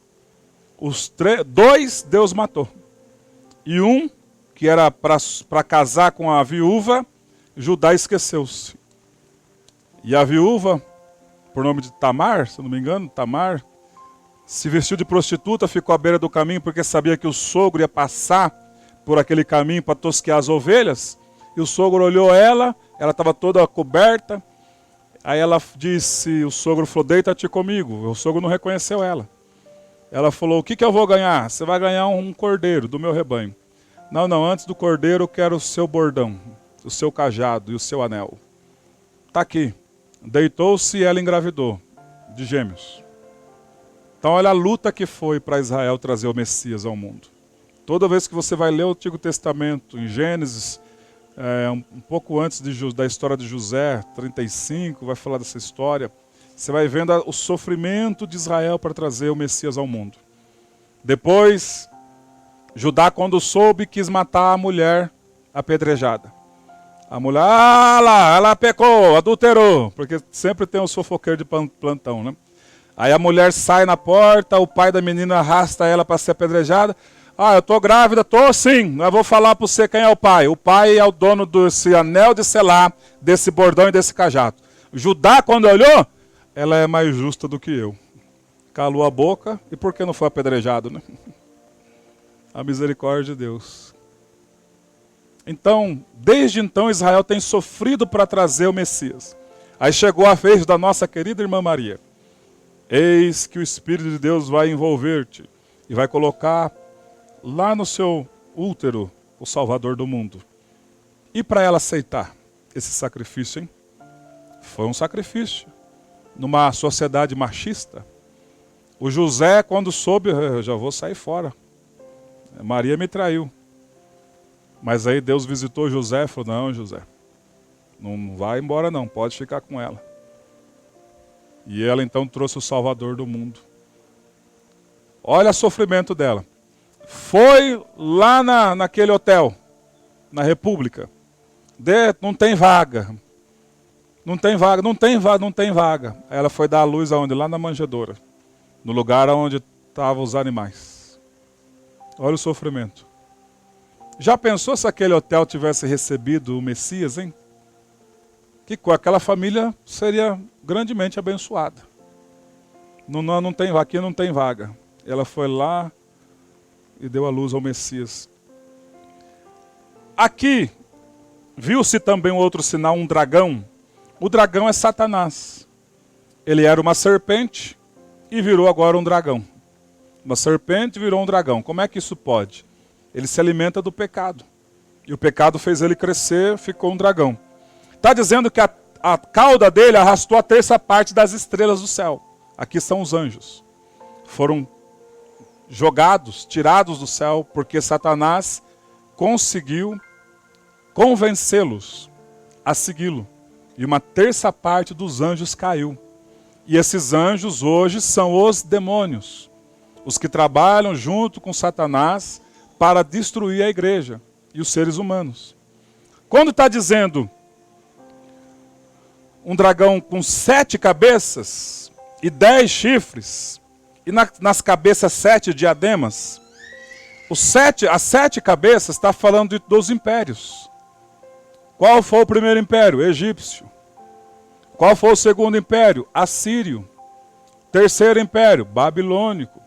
Os 2 Deus matou. E um, que era para casar com a viúva, Judá esqueceu-se. E a viúva, por nome de Tamar, se eu não me engano, Tamar, se vestiu de prostituta, ficou à beira do caminho porque sabia que o sogro ia passar por aquele caminho para tosquear as ovelhas. E o sogro olhou ela estava toda coberta. Aí ela disse, o sogro falou, deita-te comigo. O sogro não reconheceu ela. Ela falou, o que eu vou ganhar? Você vai ganhar um cordeiro do meu rebanho. Não, antes do cordeiro eu quero o seu bordão, o seu cajado e o seu anel. Está aqui. Deitou-se e ela engravidou de gêmeos. Então olha a luta que foi para Israel trazer o Messias ao mundo. Toda vez que você vai ler o Antigo Testamento, em Gênesis, um pouco antes da história de José, 35, vai falar dessa história, você vai vendo o sofrimento de Israel para trazer o Messias ao mundo. Depois, Judá, quando soube, quis matar a mulher apedrejada. A mulher, ela pecou, adulterou, porque sempre tem um fofoqueiro de plantão, né? Aí a mulher sai na porta, o pai da menina arrasta ela para ser apedrejada. Eu tô grávida, tô sim, eu vou falar para você quem é o pai. O pai é o dono desse anel de selar, desse bordão e desse cajado. Judá, quando olhou, ela é mais justa do que eu. Calou a boca, e por que não foi apedrejado, né? A misericórdia de Deus. Então, desde então, Israel tem sofrido para trazer o Messias. Aí chegou a vez da nossa querida irmã Maria. Eis que o Espírito de Deus vai envolver-te e vai colocar lá no seu útero o Salvador do mundo. E para ela aceitar esse sacrifício, hein? Foi um sacrifício. Numa sociedade machista, o José, quando soube, eu já vou sair fora. Maria me traiu. Mas aí Deus visitou José e falou, não, José, não vai embora não, pode ficar com ela. E ela então trouxe o Salvador do mundo. Olha o sofrimento dela. Foi lá naquele hotel, na República. Não tem vaga. Não tem vaga. Ela foi dar a luz aonde? Lá na manjedoura. No lugar onde estavam os animais. Olha o sofrimento. Já pensou se aquele hotel tivesse recebido o Messias, hein? Que aquela família seria grandemente abençoada. Aqui não tem vaga. Ela foi lá e deu a luz ao Messias. Aqui viu-se também um outro sinal, um dragão. O dragão é Satanás. Ele era uma serpente e virou agora um dragão. Uma serpente virou um dragão. Como é que isso pode? Ele se alimenta do pecado. E o pecado fez ele crescer, ficou um dragão. Está dizendo que a cauda dele arrastou a terça parte das estrelas do céu. Aqui são os anjos. Foram jogados, tirados do céu, porque Satanás conseguiu convencê-los a segui-lo. E uma terça parte dos anjos caiu. E esses anjos hoje são os demônios. Os que trabalham junto com Satanás para destruir a igreja e os seres humanos. Quando está dizendo um dragão com 7 cabeças e 10 chifres, e nas cabeças 7 diademas, as 7 cabeças está falando dos impérios. Qual foi o primeiro império? Egípcio. Qual foi o segundo império? Assírio. Terceiro império? Babilônico.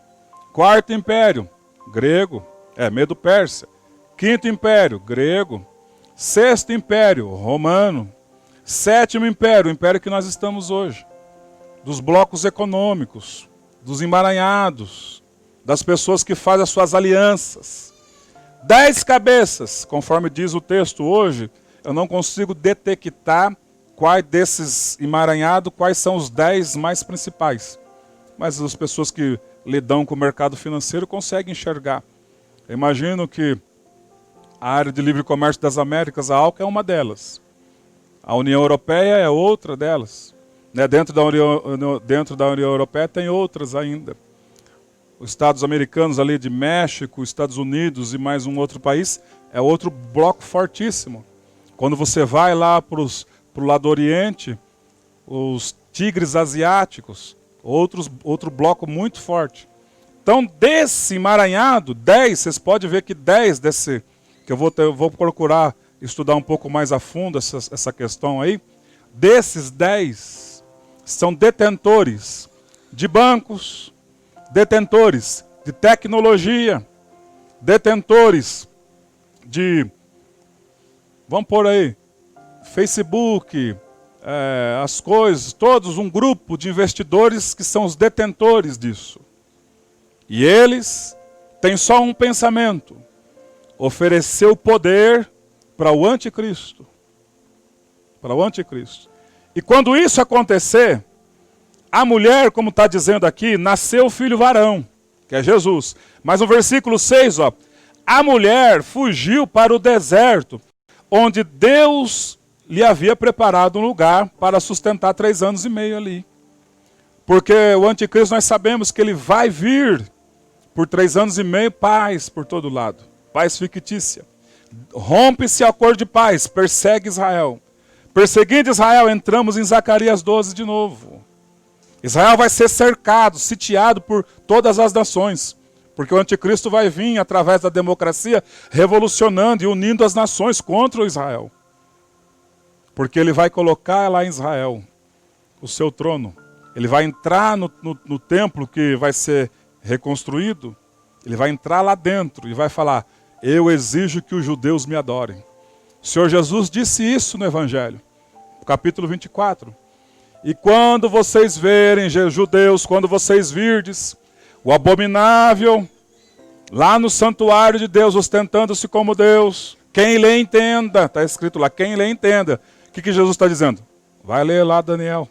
Quarto império? Grego. Medo-Pérsia. Quinto império? Grego. Sexto império? Romano. Sétimo império? O império que nós estamos hoje. Dos blocos econômicos, dos emaranhados, das pessoas que fazem as suas alianças. 10 cabeças, conforme diz o texto hoje, eu não consigo detectar quais desses emaranhados, quais são os 10 mais principais. Mas as pessoas que lidam com o mercado financeiro conseguem enxergar. Eu imagino que a área de livre comércio das Américas, a ALCA, é uma delas. A União Europeia é outra delas. Dentro da União Europeia tem outras ainda. Os Estados americanos ali de México, Estados Unidos e mais um outro país, é outro bloco fortíssimo. Quando você vai lá para o lado do Oriente, os tigres asiáticos, outro bloco muito forte. Então, desse emaranhado, 10, vocês podem ver que 10 desse, que eu vou procurar estudar um pouco mais a fundo essa questão aí, desses 10 são detentores de bancos, detentores de tecnologia, detentores de, vamos pôr aí, Facebook, as coisas, todos um grupo de investidores que são os detentores disso. E eles têm só um pensamento: oferecer o poder para o anticristo. Para o anticristo. E quando isso acontecer, a mulher, como está dizendo aqui, nasceu o filho varão, que é Jesus. Mas no versículo 6, a mulher fugiu para o deserto, onde Deus lhe havia preparado um lugar para sustentar 3 anos e meio ali. Porque o anticristo, nós sabemos que ele vai vir por 3 anos e meio, paz por todo lado. Paz fictícia. Rompe-se o acordo de paz, persegue Israel. Perseguindo Israel, entramos em Zacarias 12 de novo. Israel vai ser cercado, sitiado por todas as nações. Porque o anticristo vai vir, através da democracia, revolucionando e unindo as nações contra o Israel. Porque ele vai colocar lá em Israel o seu trono. Ele vai entrar no templo que vai ser reconstruído. Ele vai entrar lá dentro e vai falar: eu exijo que os judeus me adorem. O Senhor Jesus disse isso no Evangelho, capítulo 24. E quando vocês verem, judeus, quando vocês virdes o abominável lá no santuário de Deus, ostentando-se como Deus, quem lê entenda, está escrito lá, quem lê entenda. O que Jesus está dizendo? Vai ler lá Daniel.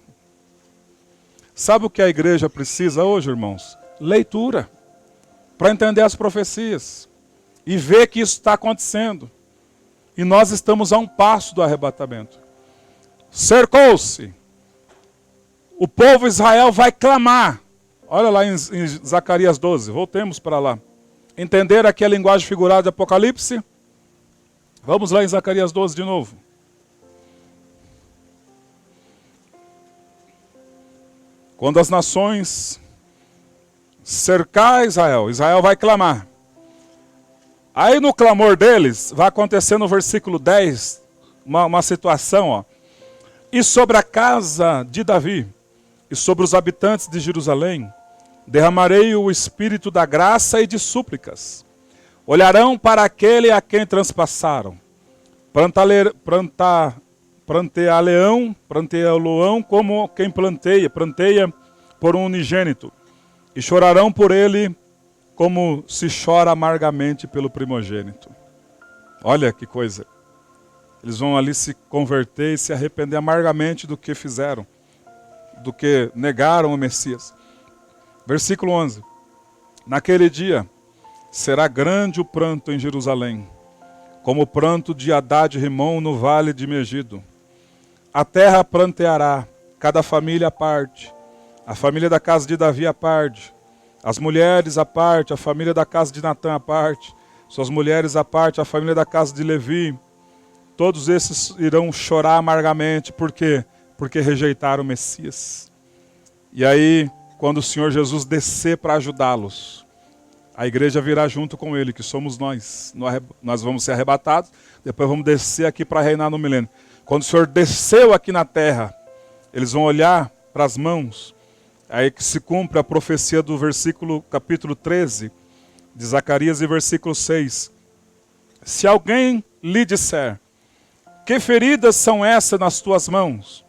Sabe o que a igreja precisa hoje, irmãos? Leitura, para entender as profecias e ver que isso está acontecendo. E nós estamos a um passo do arrebatamento. Cercou-se. O povo Israel vai clamar. Olha lá em Zacarias 12, voltemos para lá. Entender aqui a linguagem figurada de Apocalipse? Vamos lá em Zacarias 12 de novo. Quando as nações cercar Israel, Israel vai clamar. Aí no clamor deles, vai acontecer no versículo 10, uma situação, E sobre a casa de Davi, e sobre os habitantes de Jerusalém, derramarei o espírito da graça e de súplicas. Olharão para aquele a quem transpassaram. Planteá-lo-ão como quem planteia por um unigênito. E chorarão por ele como se chora amargamente pelo primogênito. Olha que coisa. Eles vão ali se converter e se arrepender amargamente do que fizeram, do que negaram o Messias. Versículo 11. Naquele dia será grande o pranto em Jerusalém, como o pranto de Haddad Rimon no vale de Megido. A terra pranteará, cada família à parte, a família da casa de Davi à parte, as mulheres à parte, a família da casa de Natã à parte, suas mulheres à parte, a família da casa de Levi. Todos esses irão chorar amargamente. Por quê? Porque rejeitaram o Messias. E aí, quando o Senhor Jesus descer para ajudá-los, a igreja virá junto com ele, que somos nós. Nós vamos ser arrebatados, depois vamos descer aqui para reinar no milênio. Quando o Senhor desceu aqui na terra, eles vão olhar para as mãos. Aí que se cumpre a profecia do capítulo 13 de Zacarias e versículo 6. Se alguém lhe disser, que feridas são essas nas tuas mãos?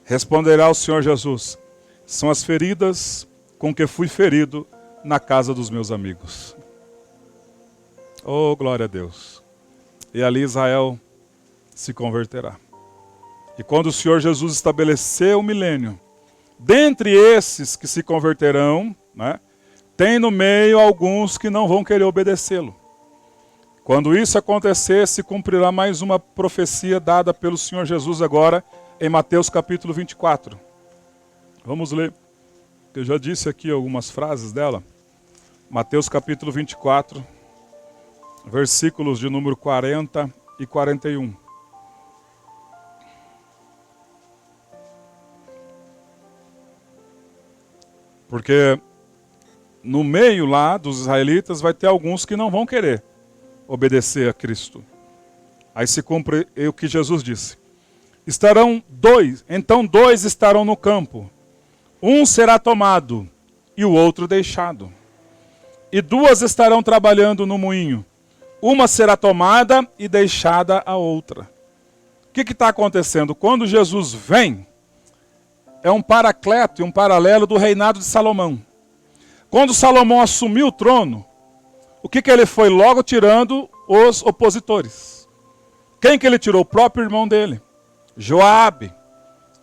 Responderá o Senhor Jesus, são as feridas com que fui ferido na casa dos meus amigos. Oh, glória a Deus. E ali Israel se converterá. E quando o Senhor Jesus estabelecer o milênio, dentre esses que se converterão, né, tem no meio alguns que não vão querer obedecê-lo. Quando isso acontecer, se cumprirá mais uma profecia dada pelo Senhor Jesus agora em Mateus capítulo 24. Vamos ler. Eu já disse aqui algumas frases dela. Mateus capítulo 24, versículos de número 40 e 41. Porque no meio lá dos israelitas vai ter alguns que não vão querer obedecer a Cristo. Aí se cumpre o que Jesus disse. Então dois estarão no campo. Um será tomado e o outro deixado. E duas estarão trabalhando no moinho. Uma será tomada e deixada a outra. O que está acontecendo? Quando Jesus vem, é um paracleto e um paralelo do reinado de Salomão. Quando Salomão assumiu o trono, o que ele foi? Logo tirando os opositores. Quem que ele tirou? O próprio irmão dele, Joabe.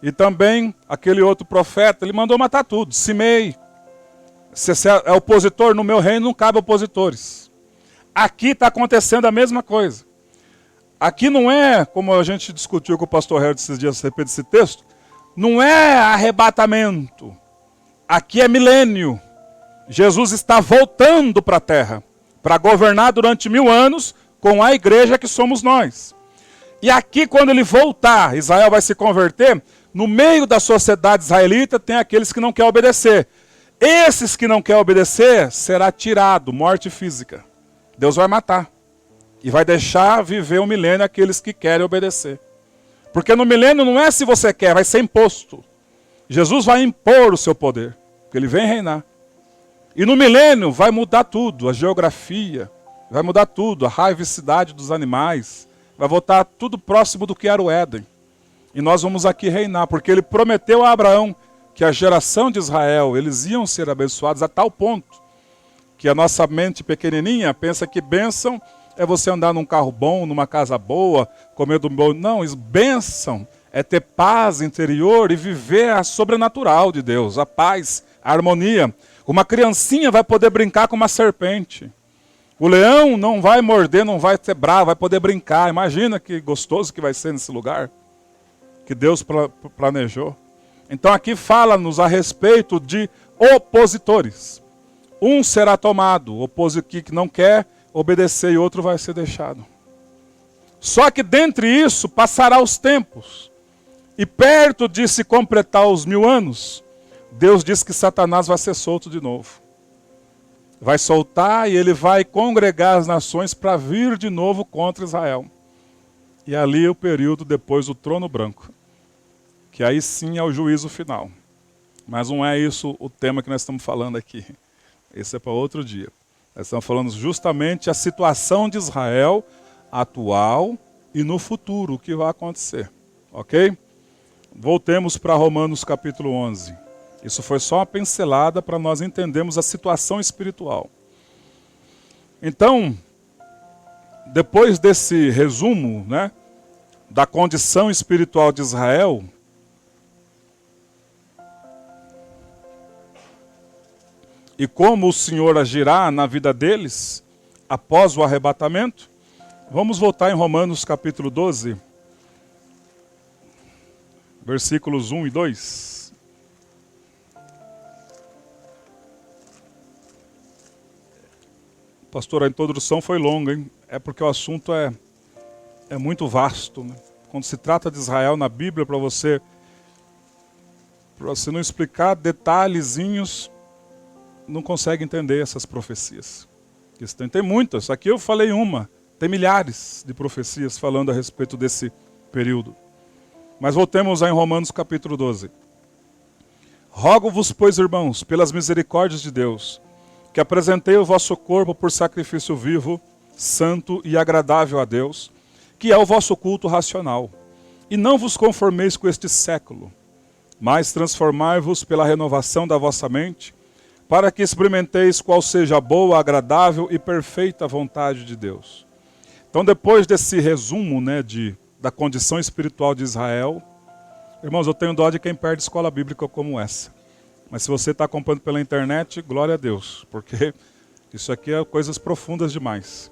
E também aquele outro profeta, ele mandou matar tudo. Simei. Se é opositor, no meu reino não cabe opositores. Aqui está acontecendo a mesma coisa. Aqui não é, como a gente discutiu com o pastor Herod esses dias a respeito desse texto, não é arrebatamento. Aqui é milênio. Jesus está voltando para a terra, para governar durante 1000 anos com a igreja que somos nós. E aqui, quando ele voltar, Israel vai se converter, no meio da sociedade israelita tem aqueles que não querem obedecer. Esses que não querem obedecer, será tirado, morte física. Deus vai matar. E vai deixar viver o milênio aqueles que querem obedecer. Porque no milênio não é se você quer, vai ser imposto. Jesus vai impor o seu poder, porque ele vem reinar. E no milênio vai mudar tudo, a geografia, vai mudar tudo, a raivicidade dos animais, vai voltar tudo próximo do que era o Éden. E nós vamos aqui reinar, porque ele prometeu a Abraão que a geração de Israel, eles iam ser abençoados a tal ponto que a nossa mente pequenininha pensa que bênção é você andar num carro bom, numa casa boa, comendo bom. Não, bênção é ter paz interior e viver a sobrenatural de Deus, a paz, a harmonia. Uma criancinha vai poder brincar com uma serpente. O leão não vai morder, não vai ser bravo, vai poder brincar. Imagina que gostoso que vai ser nesse lugar que Deus planejou. Então aqui fala-nos a respeito de opositores. Um será tomado, o que não quer obedecer, e outro vai ser deixado. Só que dentre isso passará os tempos. E perto de se completar os 1000 anos, Deus diz que Satanás vai ser solto de novo. Vai soltar e ele vai congregar as nações para vir de novo contra Israel. E ali é o período depois do trono branco. Que aí sim é o juízo final. Mas não é isso o tema que nós estamos falando aqui. Esse é para outro dia. Nós estamos falando justamente a situação de Israel atual e no futuro, o que vai acontecer. Ok? Voltemos para Romanos capítulo 11. Isso foi só uma pincelada para nós entendermos a situação espiritual. Então, depois desse resumo, né, da condição espiritual de Israel, e como o Senhor agirá na vida deles após o arrebatamento, vamos voltar em Romanos capítulo 12, versículos 1 e 2. Pastor, a introdução foi longa, hein? É porque o assunto é muito vasto, né? Quando se trata de Israel na Bíblia, para você não explicar detalhezinhos, não consegue entender essas profecias. Tem muitas, aqui eu falei uma, tem milhares de profecias falando a respeito desse período. Mas voltemos aí em Romanos capítulo 12. Rogo-vos, pois, irmãos, pelas misericórdias de Deus, que apresentei o vosso corpo por sacrifício vivo, santo e agradável a Deus, que é o vosso culto racional. E não vos conformeis com este século, mas transformai-vos pela renovação da vossa mente, para que experimenteis qual seja a boa, agradável e perfeita vontade de Deus. Então, depois desse resumo, né, da condição espiritual de Israel, irmãos, eu tenho dó de quem perde escola bíblica como essa. Mas se você está acompanhando pela internet, glória a Deus, porque isso aqui é coisas profundas demais.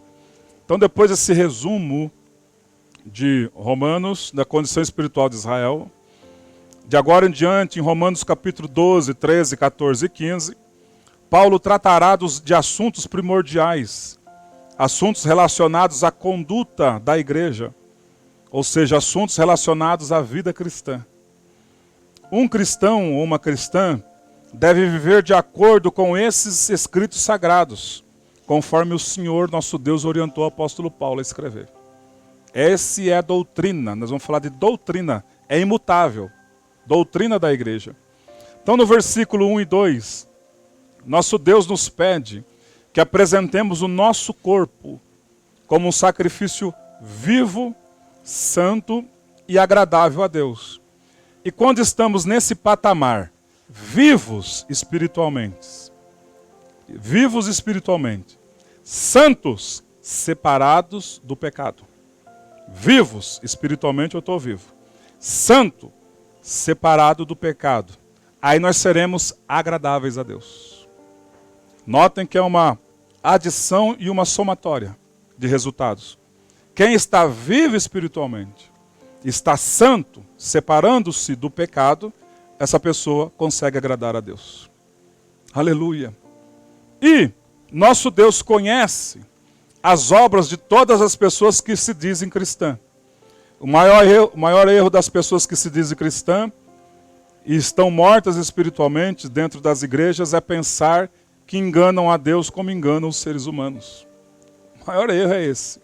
Então, depois desse resumo de Romanos, da condição espiritual de Israel, de agora em diante, em Romanos capítulo 12, 13, 14 e 15, Paulo tratará de assuntos primordiais, assuntos relacionados à conduta da igreja, ou seja, assuntos relacionados à vida cristã. Um cristão ou uma cristã deve viver de acordo com esses escritos sagrados, conforme o Senhor nosso Deus orientou o apóstolo Paulo a escrever. Essa é a doutrina, nós vamos falar de doutrina, é imutável, doutrina da igreja. Então no versículo 1 e 2, nosso Deus nos pede que apresentemos o nosso corpo como um sacrifício vivo, santo e agradável a Deus. E quando estamos nesse patamar, vivos espiritualmente, santos, separados do pecado. Vivos espiritualmente, eu estou vivo. Santo, separado do pecado. Aí nós seremos agradáveis a Deus. Notem que é uma adição e uma somatória de resultados. Quem está vivo espiritualmente, está santo, separando-se do pecado, essa pessoa consegue agradar a Deus. Aleluia. E nosso Deus conhece as obras de todas as pessoas que se dizem cristã. O maior erro das pessoas que se dizem cristã e estão mortas espiritualmente dentro das igrejas é pensar que enganam a Deus como enganam os seres humanos. O maior erro é esse.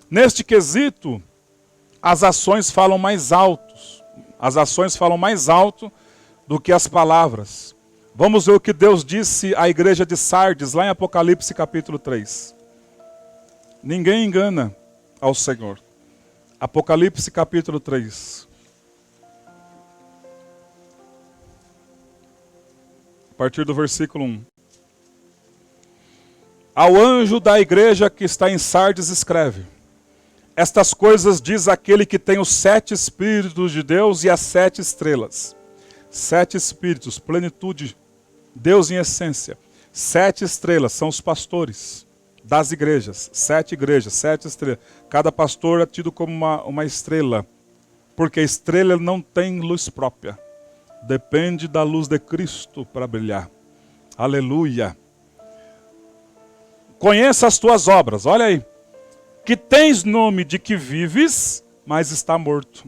Neste quesito, as ações falam mais alto. As ações falam mais alto do que as palavras. Vamos ver o que Deus disse à igreja de Sardes, lá em Apocalipse capítulo 3. Ninguém engana ao Senhor. Apocalipse capítulo 3. A partir do versículo 1. Ao anjo da igreja que está em Sardes escreve: estas coisas diz aquele que tem os 7 Espíritos de Deus e as 7 estrelas. 7 Espíritos, plenitude, Deus em essência. 7 estrelas são os pastores das igrejas. 7 igrejas, 7 estrelas. Cada pastor é tido como uma estrela, porque a estrela não tem luz própria. Depende da luz de Cristo para brilhar. Aleluia. Conheça as tuas obras, olha aí. Que tens nome de que vives, mas está morto.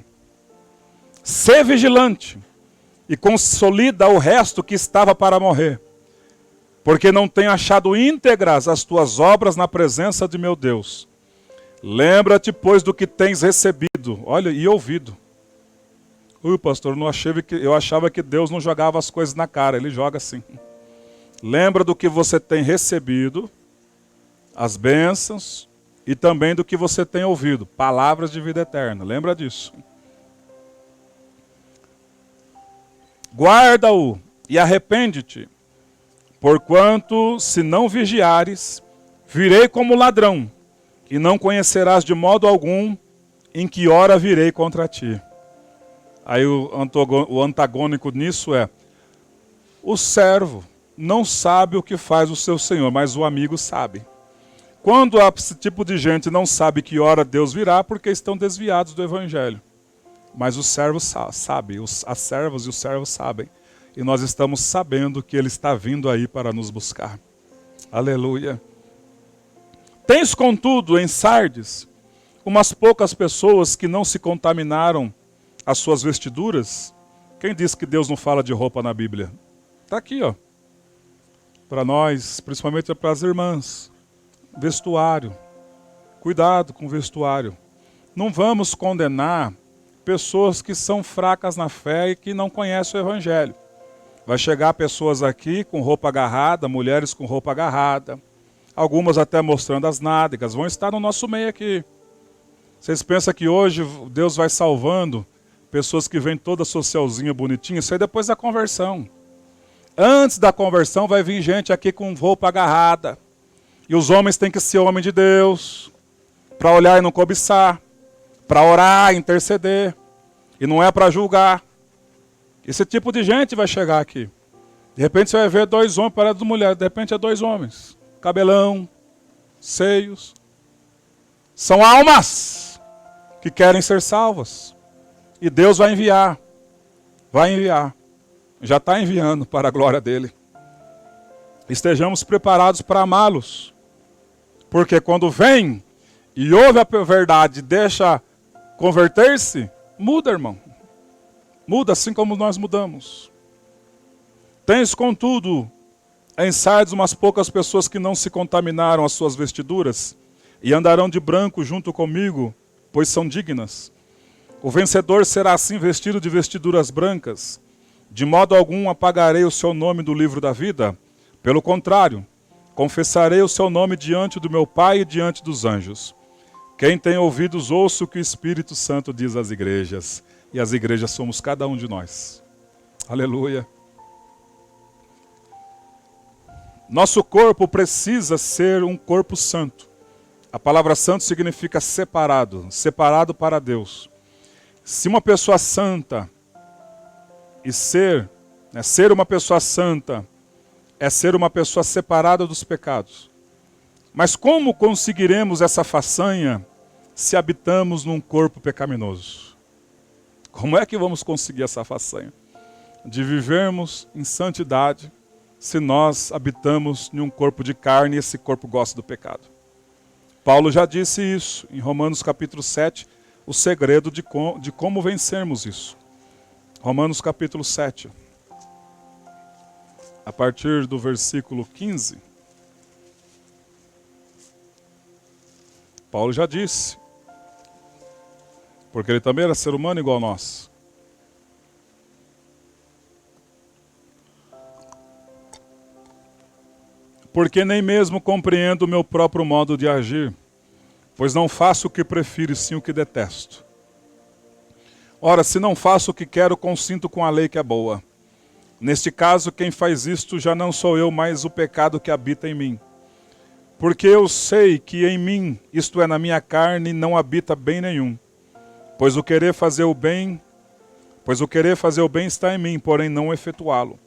Sê vigilante e consolida o resto que estava para morrer. Porque não tenho achado íntegras as tuas obras na presença de meu Deus. Lembra-te, pois, do que tens recebido, olha, e ouvido. Pastor, eu achava que Deus não jogava as coisas na cara, Ele joga assim. Lembra do que você tem recebido, as bênçãos, e também do que você tem ouvido, palavras de vida eterna. Lembra disso. Guarda-o e arrepende-te, porquanto se não vigiares, Virei como ladrão, e não conhecerás de modo algum em que hora virei contra ti. Aí o antagônico nisso é: o servo não sabe o que faz o seu senhor, mas o amigo sabe. Quando esse tipo de gente não sabe que hora Deus virá, porque estão desviados do evangelho. Mas os servos sabem, as servas e os servos sabem. E nós estamos sabendo que Ele está vindo aí para nos buscar. Aleluia. Tens, contudo, em Sardes, umas poucas pessoas que não se contaminaram as suas vestiduras. Quem disse que Deus não fala de roupa na Bíblia? Está aqui, ó. Para nós, principalmente para as irmãs. Vestuário. Cuidado com o vestuário. Não vamos condenar pessoas que são fracas na fé e que não conhecem o Evangelho. Vai chegar pessoas aqui com roupa agarrada, mulheres com roupa agarrada, algumas até mostrando as nádegas, vão estar no nosso meio aqui. Vocês pensam que hoje Deus vai salvando pessoas que vêm toda socialzinha, bonitinha? Isso aí depois da conversão. Antes da conversão vai vir gente aqui com roupa agarrada. E os homens têm que ser homem de Deus, para olhar e não cobiçar, para orar, interceder, e não é para julgar. Esse tipo de gente vai chegar aqui. De repente você vai ver 2 homens parados de mulher, de repente é 2 homens. Cabelão, seios. São almas que querem ser salvas. E Deus vai enviar. Vai enviar. Já está enviando para a glória dele. Estejamos preparados para amá-los. Porque quando vem e ouve a verdade e deixa converter-se, muda, irmão. Muda assim como nós mudamos. Tens, contudo, em Sardes umas poucas pessoas que não se contaminaram as suas vestiduras e andarão de branco junto comigo, pois são dignas. O vencedor será assim vestido de vestiduras brancas. De modo algum apagarei o seu nome do livro da vida. Pelo contrário, confessarei o seu nome diante do meu Pai e diante dos anjos. Quem tem ouvidos, ouça o que o Espírito Santo diz às igrejas. E as igrejas somos cada um de nós. Aleluia. Nosso corpo precisa ser um corpo santo. A palavra santo significa separado, separado para Deus. Se uma pessoa santa e ser uma pessoa santa é ser uma pessoa separada dos pecados. Mas como conseguiremos essa façanha se habitamos num corpo pecaminoso? Como é que vamos conseguir essa façanha? De vivermos em santidade se nós habitamos em um corpo de carne e esse corpo gosta do pecado. Paulo já disse isso em Romanos capítulo 7, o segredo de como vencermos isso. Romanos capítulo 7, a partir do versículo 15. Paulo já disse, porque ele também era ser humano igual a nós. Porque nem mesmo compreendo o meu próprio modo de agir, pois não faço o que prefiro, sim o que detesto. Ora, se não faço o que quero, consinto com a lei que é boa. Neste caso, quem faz isto já não sou eu, mas o pecado que habita em mim. Porque eu sei que em mim, isto é, na minha carne, não habita bem nenhum. Pois o querer fazer o bem está em mim, porém não efetuá-lo.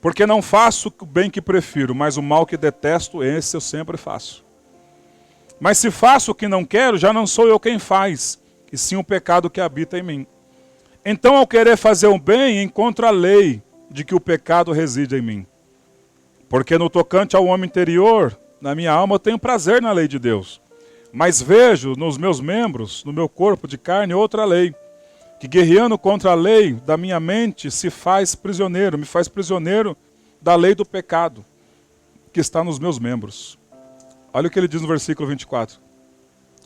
Porque não faço o bem que prefiro, mas o mal que detesto, esse eu sempre faço. Mas se faço o que não quero, já não sou eu quem faz, e sim o pecado que habita em mim. Então, ao querer fazer o bem, encontro a lei de que o pecado reside em mim. Porque no tocante ao homem interior, na minha alma, eu tenho prazer na lei de Deus. Mas vejo nos meus membros, no meu corpo de carne, outra lei, que guerreando contra a lei da minha mente me faz prisioneiro da lei do pecado, que está nos meus membros. Olha o que ele diz no versículo 24.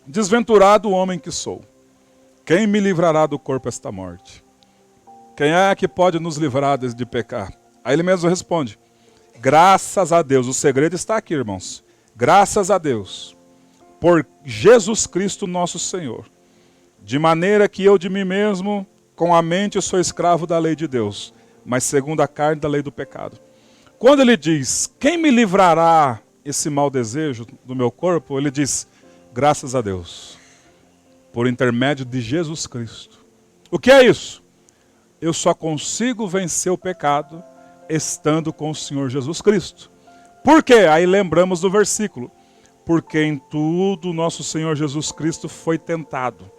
Desventurado o homem que sou, quem me livrará do corpo esta morte? Quem é que pode nos livrar de pecar? Aí ele mesmo responde, graças a Deus, o segredo está aqui, irmãos. Graças a Deus, por Jesus Cristo nosso Senhor. De maneira que eu de mim mesmo, com a mente, eu sou escravo da lei de Deus, mas segundo a carne da lei do pecado. Quando ele diz, quem me livrará esse mau desejo do meu corpo, ele diz, graças a Deus, por intermédio de Jesus Cristo. O que é isso? Eu só consigo vencer o pecado estando com o Senhor Jesus Cristo. Por quê? Aí lembramos do versículo. Porque em tudo nosso Senhor Jesus Cristo foi tentado.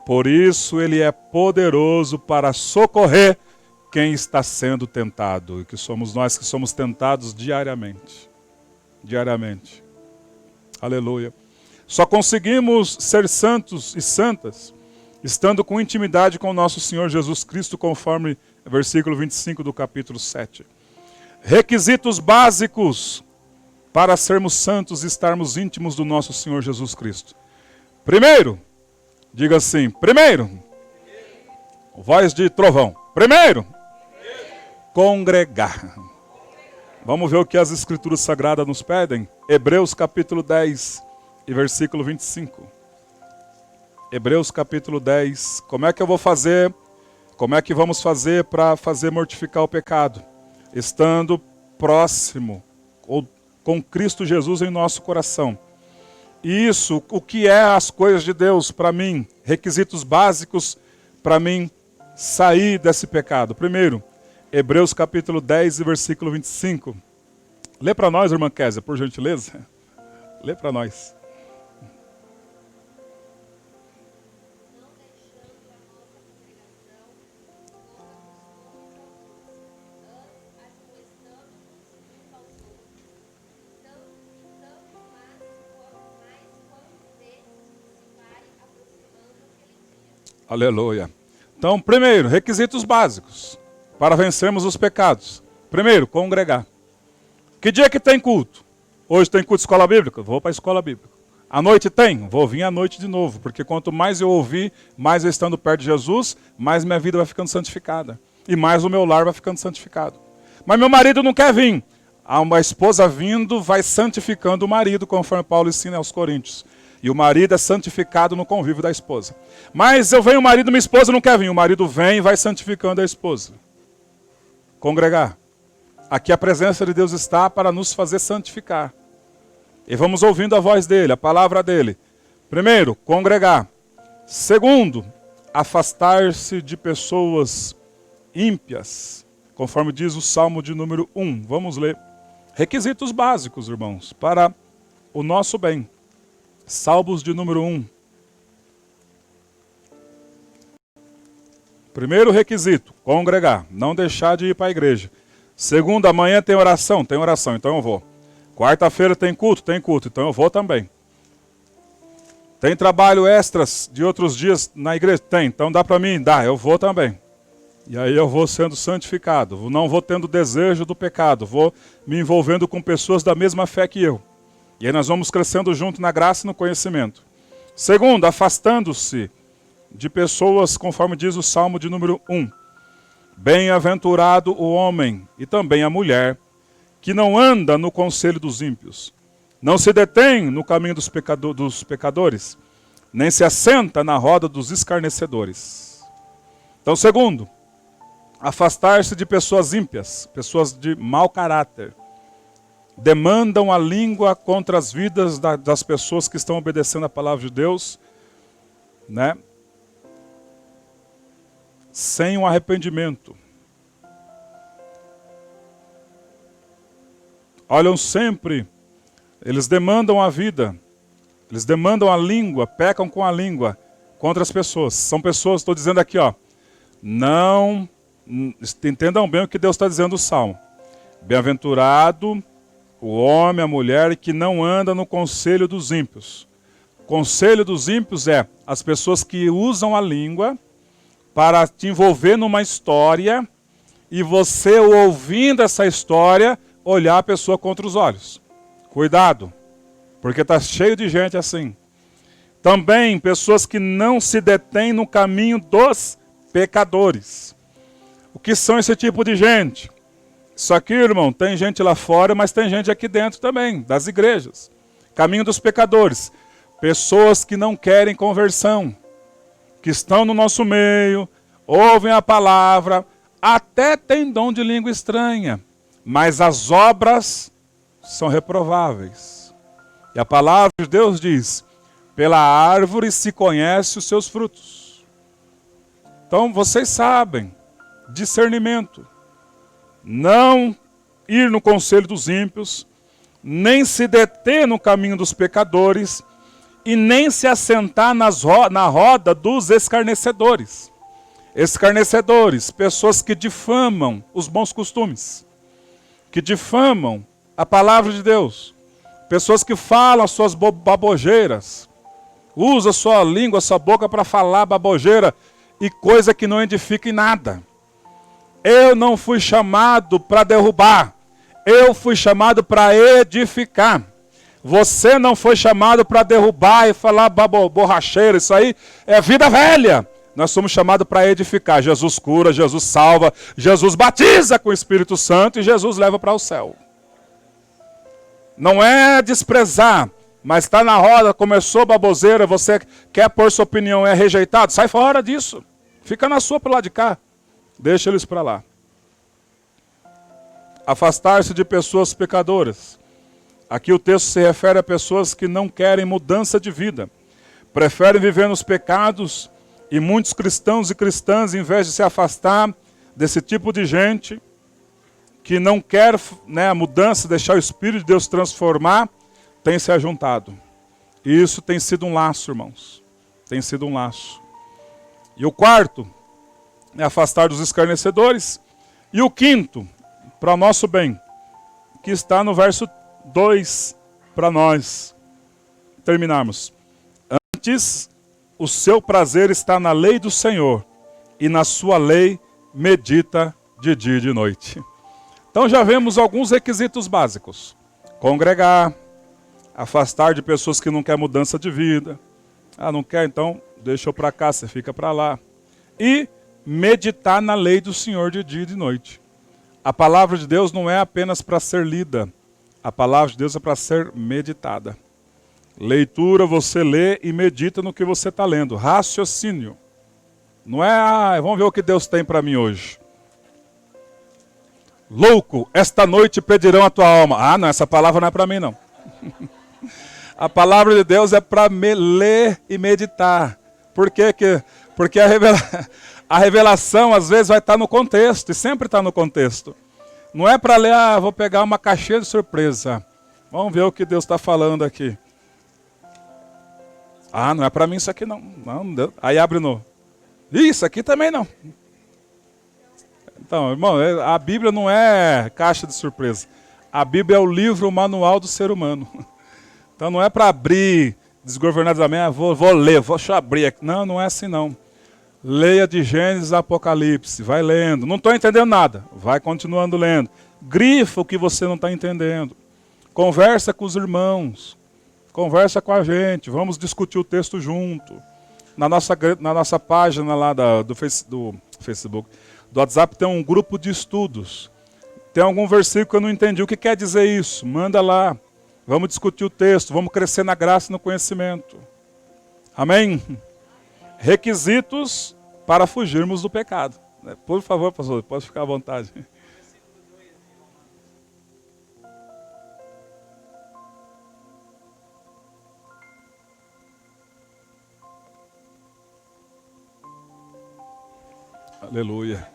Por isso ele é poderoso para socorrer quem está sendo tentado. E que somos nós que somos tentados diariamente. Diariamente. Aleluia. Só conseguimos ser santos e santas estando com intimidade com o nosso Senhor Jesus Cristo, conforme o versículo 25 do capítulo 7. Requisitos básicos para sermos santos e estarmos íntimos do nosso Senhor Jesus Cristo. Primeiro, diga assim, primeiro, voz de trovão, primeiro, congregar. Vamos ver o que as Escrituras Sagradas nos pedem? Hebreus capítulo 10 e versículo 25. Hebreus capítulo 10. Como é que eu vou fazer? Como é que vamos fazer para fazer mortificar o pecado? Estando próximo, ou com Cristo Jesus em nosso coração. Isso, o que é as coisas de Deus para mim? Requisitos básicos para mim sair desse pecado. Primeiro, Hebreus capítulo 10 e versículo 25. Lê para nós, irmã Kézia, por gentileza. Lê para nós. Aleluia. Então, primeiro, requisitos básicos para vencermos os pecados. Primeiro, congregar. Que dia que tem culto? Hoje tem culto de escola bíblica? Vou para a escola bíblica. À noite tem? Vou vir à noite de novo, porque quanto mais eu ouvir, mais eu estando perto de Jesus, mais minha vida vai ficando santificada. E mais o meu lar vai ficando santificado. Mas meu marido não quer vir. Uma esposa vindo vai santificando o marido, conforme Paulo ensina aos Coríntios. E o marido é santificado no convívio da esposa. Mas eu venho o marido, minha esposa não quer vir. O marido vem e vai santificando a esposa. Congregar. Aqui a presença de Deus está para nos fazer santificar. E vamos ouvindo a voz dele, a palavra dele. Primeiro, congregar. Segundo, afastar-se de pessoas ímpias. Conforme diz o Salmo de número 1. Vamos ler. Requisitos básicos, irmãos, para o nosso bem. Salmos de número 1. Primeiro requisito, congregar, não deixar de ir para a igreja. Segundo, amanhã tem oração, então eu vou. Quarta-feira tem culto, então eu vou também. Tem trabalho extras de outros dias na igreja? Tem, então dá para mim? Dá, eu vou também. E aí eu vou sendo santificado, não vou tendo desejo do pecado, vou me envolvendo com pessoas da mesma fé que eu. E aí nós vamos crescendo junto na graça e no conhecimento. Segundo, afastando-se de pessoas, conforme diz o Salmo de número 1. Bem-aventurado o homem e também a mulher, que não anda no conselho dos ímpios, não se detém no caminho dos pecadores, nem se assenta na roda dos escarnecedores. Então, segundo, afastar-se de pessoas ímpias, pessoas de mau caráter, demandam a língua contra as vidas das pessoas que estão obedecendo a palavra de Deus, né? Sem um arrependimento. Olham sempre, eles demandam a vida, eles demandam a língua, pecam com a língua contra as pessoas. São pessoas, estou dizendo aqui, ó, não, entendam bem o que Deus está dizendo no Salmo. Bem-aventurado o homem, a mulher que não anda no conselho dos ímpios. Conselho dos ímpios é as pessoas que usam a língua para te envolver numa história e você, ouvindo essa história, olhar a pessoa contra os olhos. Cuidado, porque está cheio de gente assim. Também pessoas que não se detêm no caminho dos pecadores. O que são esse tipo de gente? Isso aqui, irmão, tem gente lá fora, mas tem gente aqui dentro também, das igrejas. Caminho dos pecadores. Pessoas que não querem conversão, que estão no nosso meio, ouvem a palavra, até têm dom de língua estranha, mas as obras são reprováveis. E a palavra de Deus diz: pela árvore se conhece os seus frutos. Então vocês sabem, discernimento. Não ir no conselho dos ímpios, nem se deter no caminho dos pecadores, e nem se assentar na roda dos escarnecedores. Escarnecedores, pessoas que difamam os bons costumes, que difamam a palavra de Deus, pessoas que falam as suas babogeiras, usa sua língua, sua boca para falar babogeira e coisa que não edifica em nada. Eu não fui chamado para derrubar, eu fui chamado para edificar. Você não foi chamado para derrubar e falar borracheira, isso aí é vida velha. Nós somos chamados para edificar. Jesus cura, Jesus salva, Jesus batiza com o Espírito Santo e Jesus leva para o céu. Não é desprezar, mas está na roda, começou baboseira, você quer pôr sua opinião, é rejeitado, sai fora disso. Fica na sua para lá de cá. Deixa eles para lá. Afastar-se de pessoas pecadoras. Aqui o texto se refere a pessoas que não querem mudança de vida. Preferem viver nos pecados. E muitos cristãos e cristãs, em vez de se afastar desse tipo de gente, que não quer a mudança, deixar o Espírito de Deus transformar, tem se ajuntado. E isso tem sido um laço, irmãos. Tem sido um laço. E o quarto é afastar dos escarnecedores. E o quinto, para o nosso bem, que está no verso 2, para nós terminarmos. Antes, o seu prazer está na lei do Senhor, e na sua lei medita de dia e de noite. Então já vemos alguns requisitos básicos. Congregar, afastar de pessoas que não querem mudança de vida. Ah, não quer? Então deixa eu para cá, você fica para lá. E meditar na lei do Senhor de dia e de noite. A palavra de Deus não é apenas para ser lida. A palavra de Deus é para ser meditada. Leitura, você lê e medita no que você está lendo. Raciocínio. Não é, vamos ver o que Deus tem para mim hoje. Louco, esta noite pedirão a tua alma. Ah, não, essa palavra não é para mim, não. A palavra de Deus é para ler e meditar. Por quê? Porque a revelação, às vezes, vai estar no contexto, e sempre está no contexto. Não é para ler, vou pegar uma caixinha de surpresa. Vamos ver o que Deus está falando aqui. Ah, não é para mim isso aqui não. Não deu. Aí abre no. Isso aqui também não. Então, irmão, a Bíblia não é caixa de surpresa. A Bíblia é o livro, o manual do ser humano. Então não é para abrir desgovernadamente, vou ler, deixa eu abrir aqui. Não, não é assim não. Leia de Gênesis a Apocalipse, vai lendo. Não estou entendendo nada, vai continuando lendo. Grifa o que você não está entendendo. Conversa com os irmãos. Conversa com a gente, vamos discutir o texto junto. Na nossa página lá do Facebook, do WhatsApp, tem um grupo de estudos. Tem algum versículo que eu não entendi. O que quer dizer isso? Manda lá. Vamos discutir o texto, vamos crescer na graça e no conhecimento. Amém? Requisitos para fugirmos do pecado. Por favor, pastor, pode ficar à vontade. Aleluia.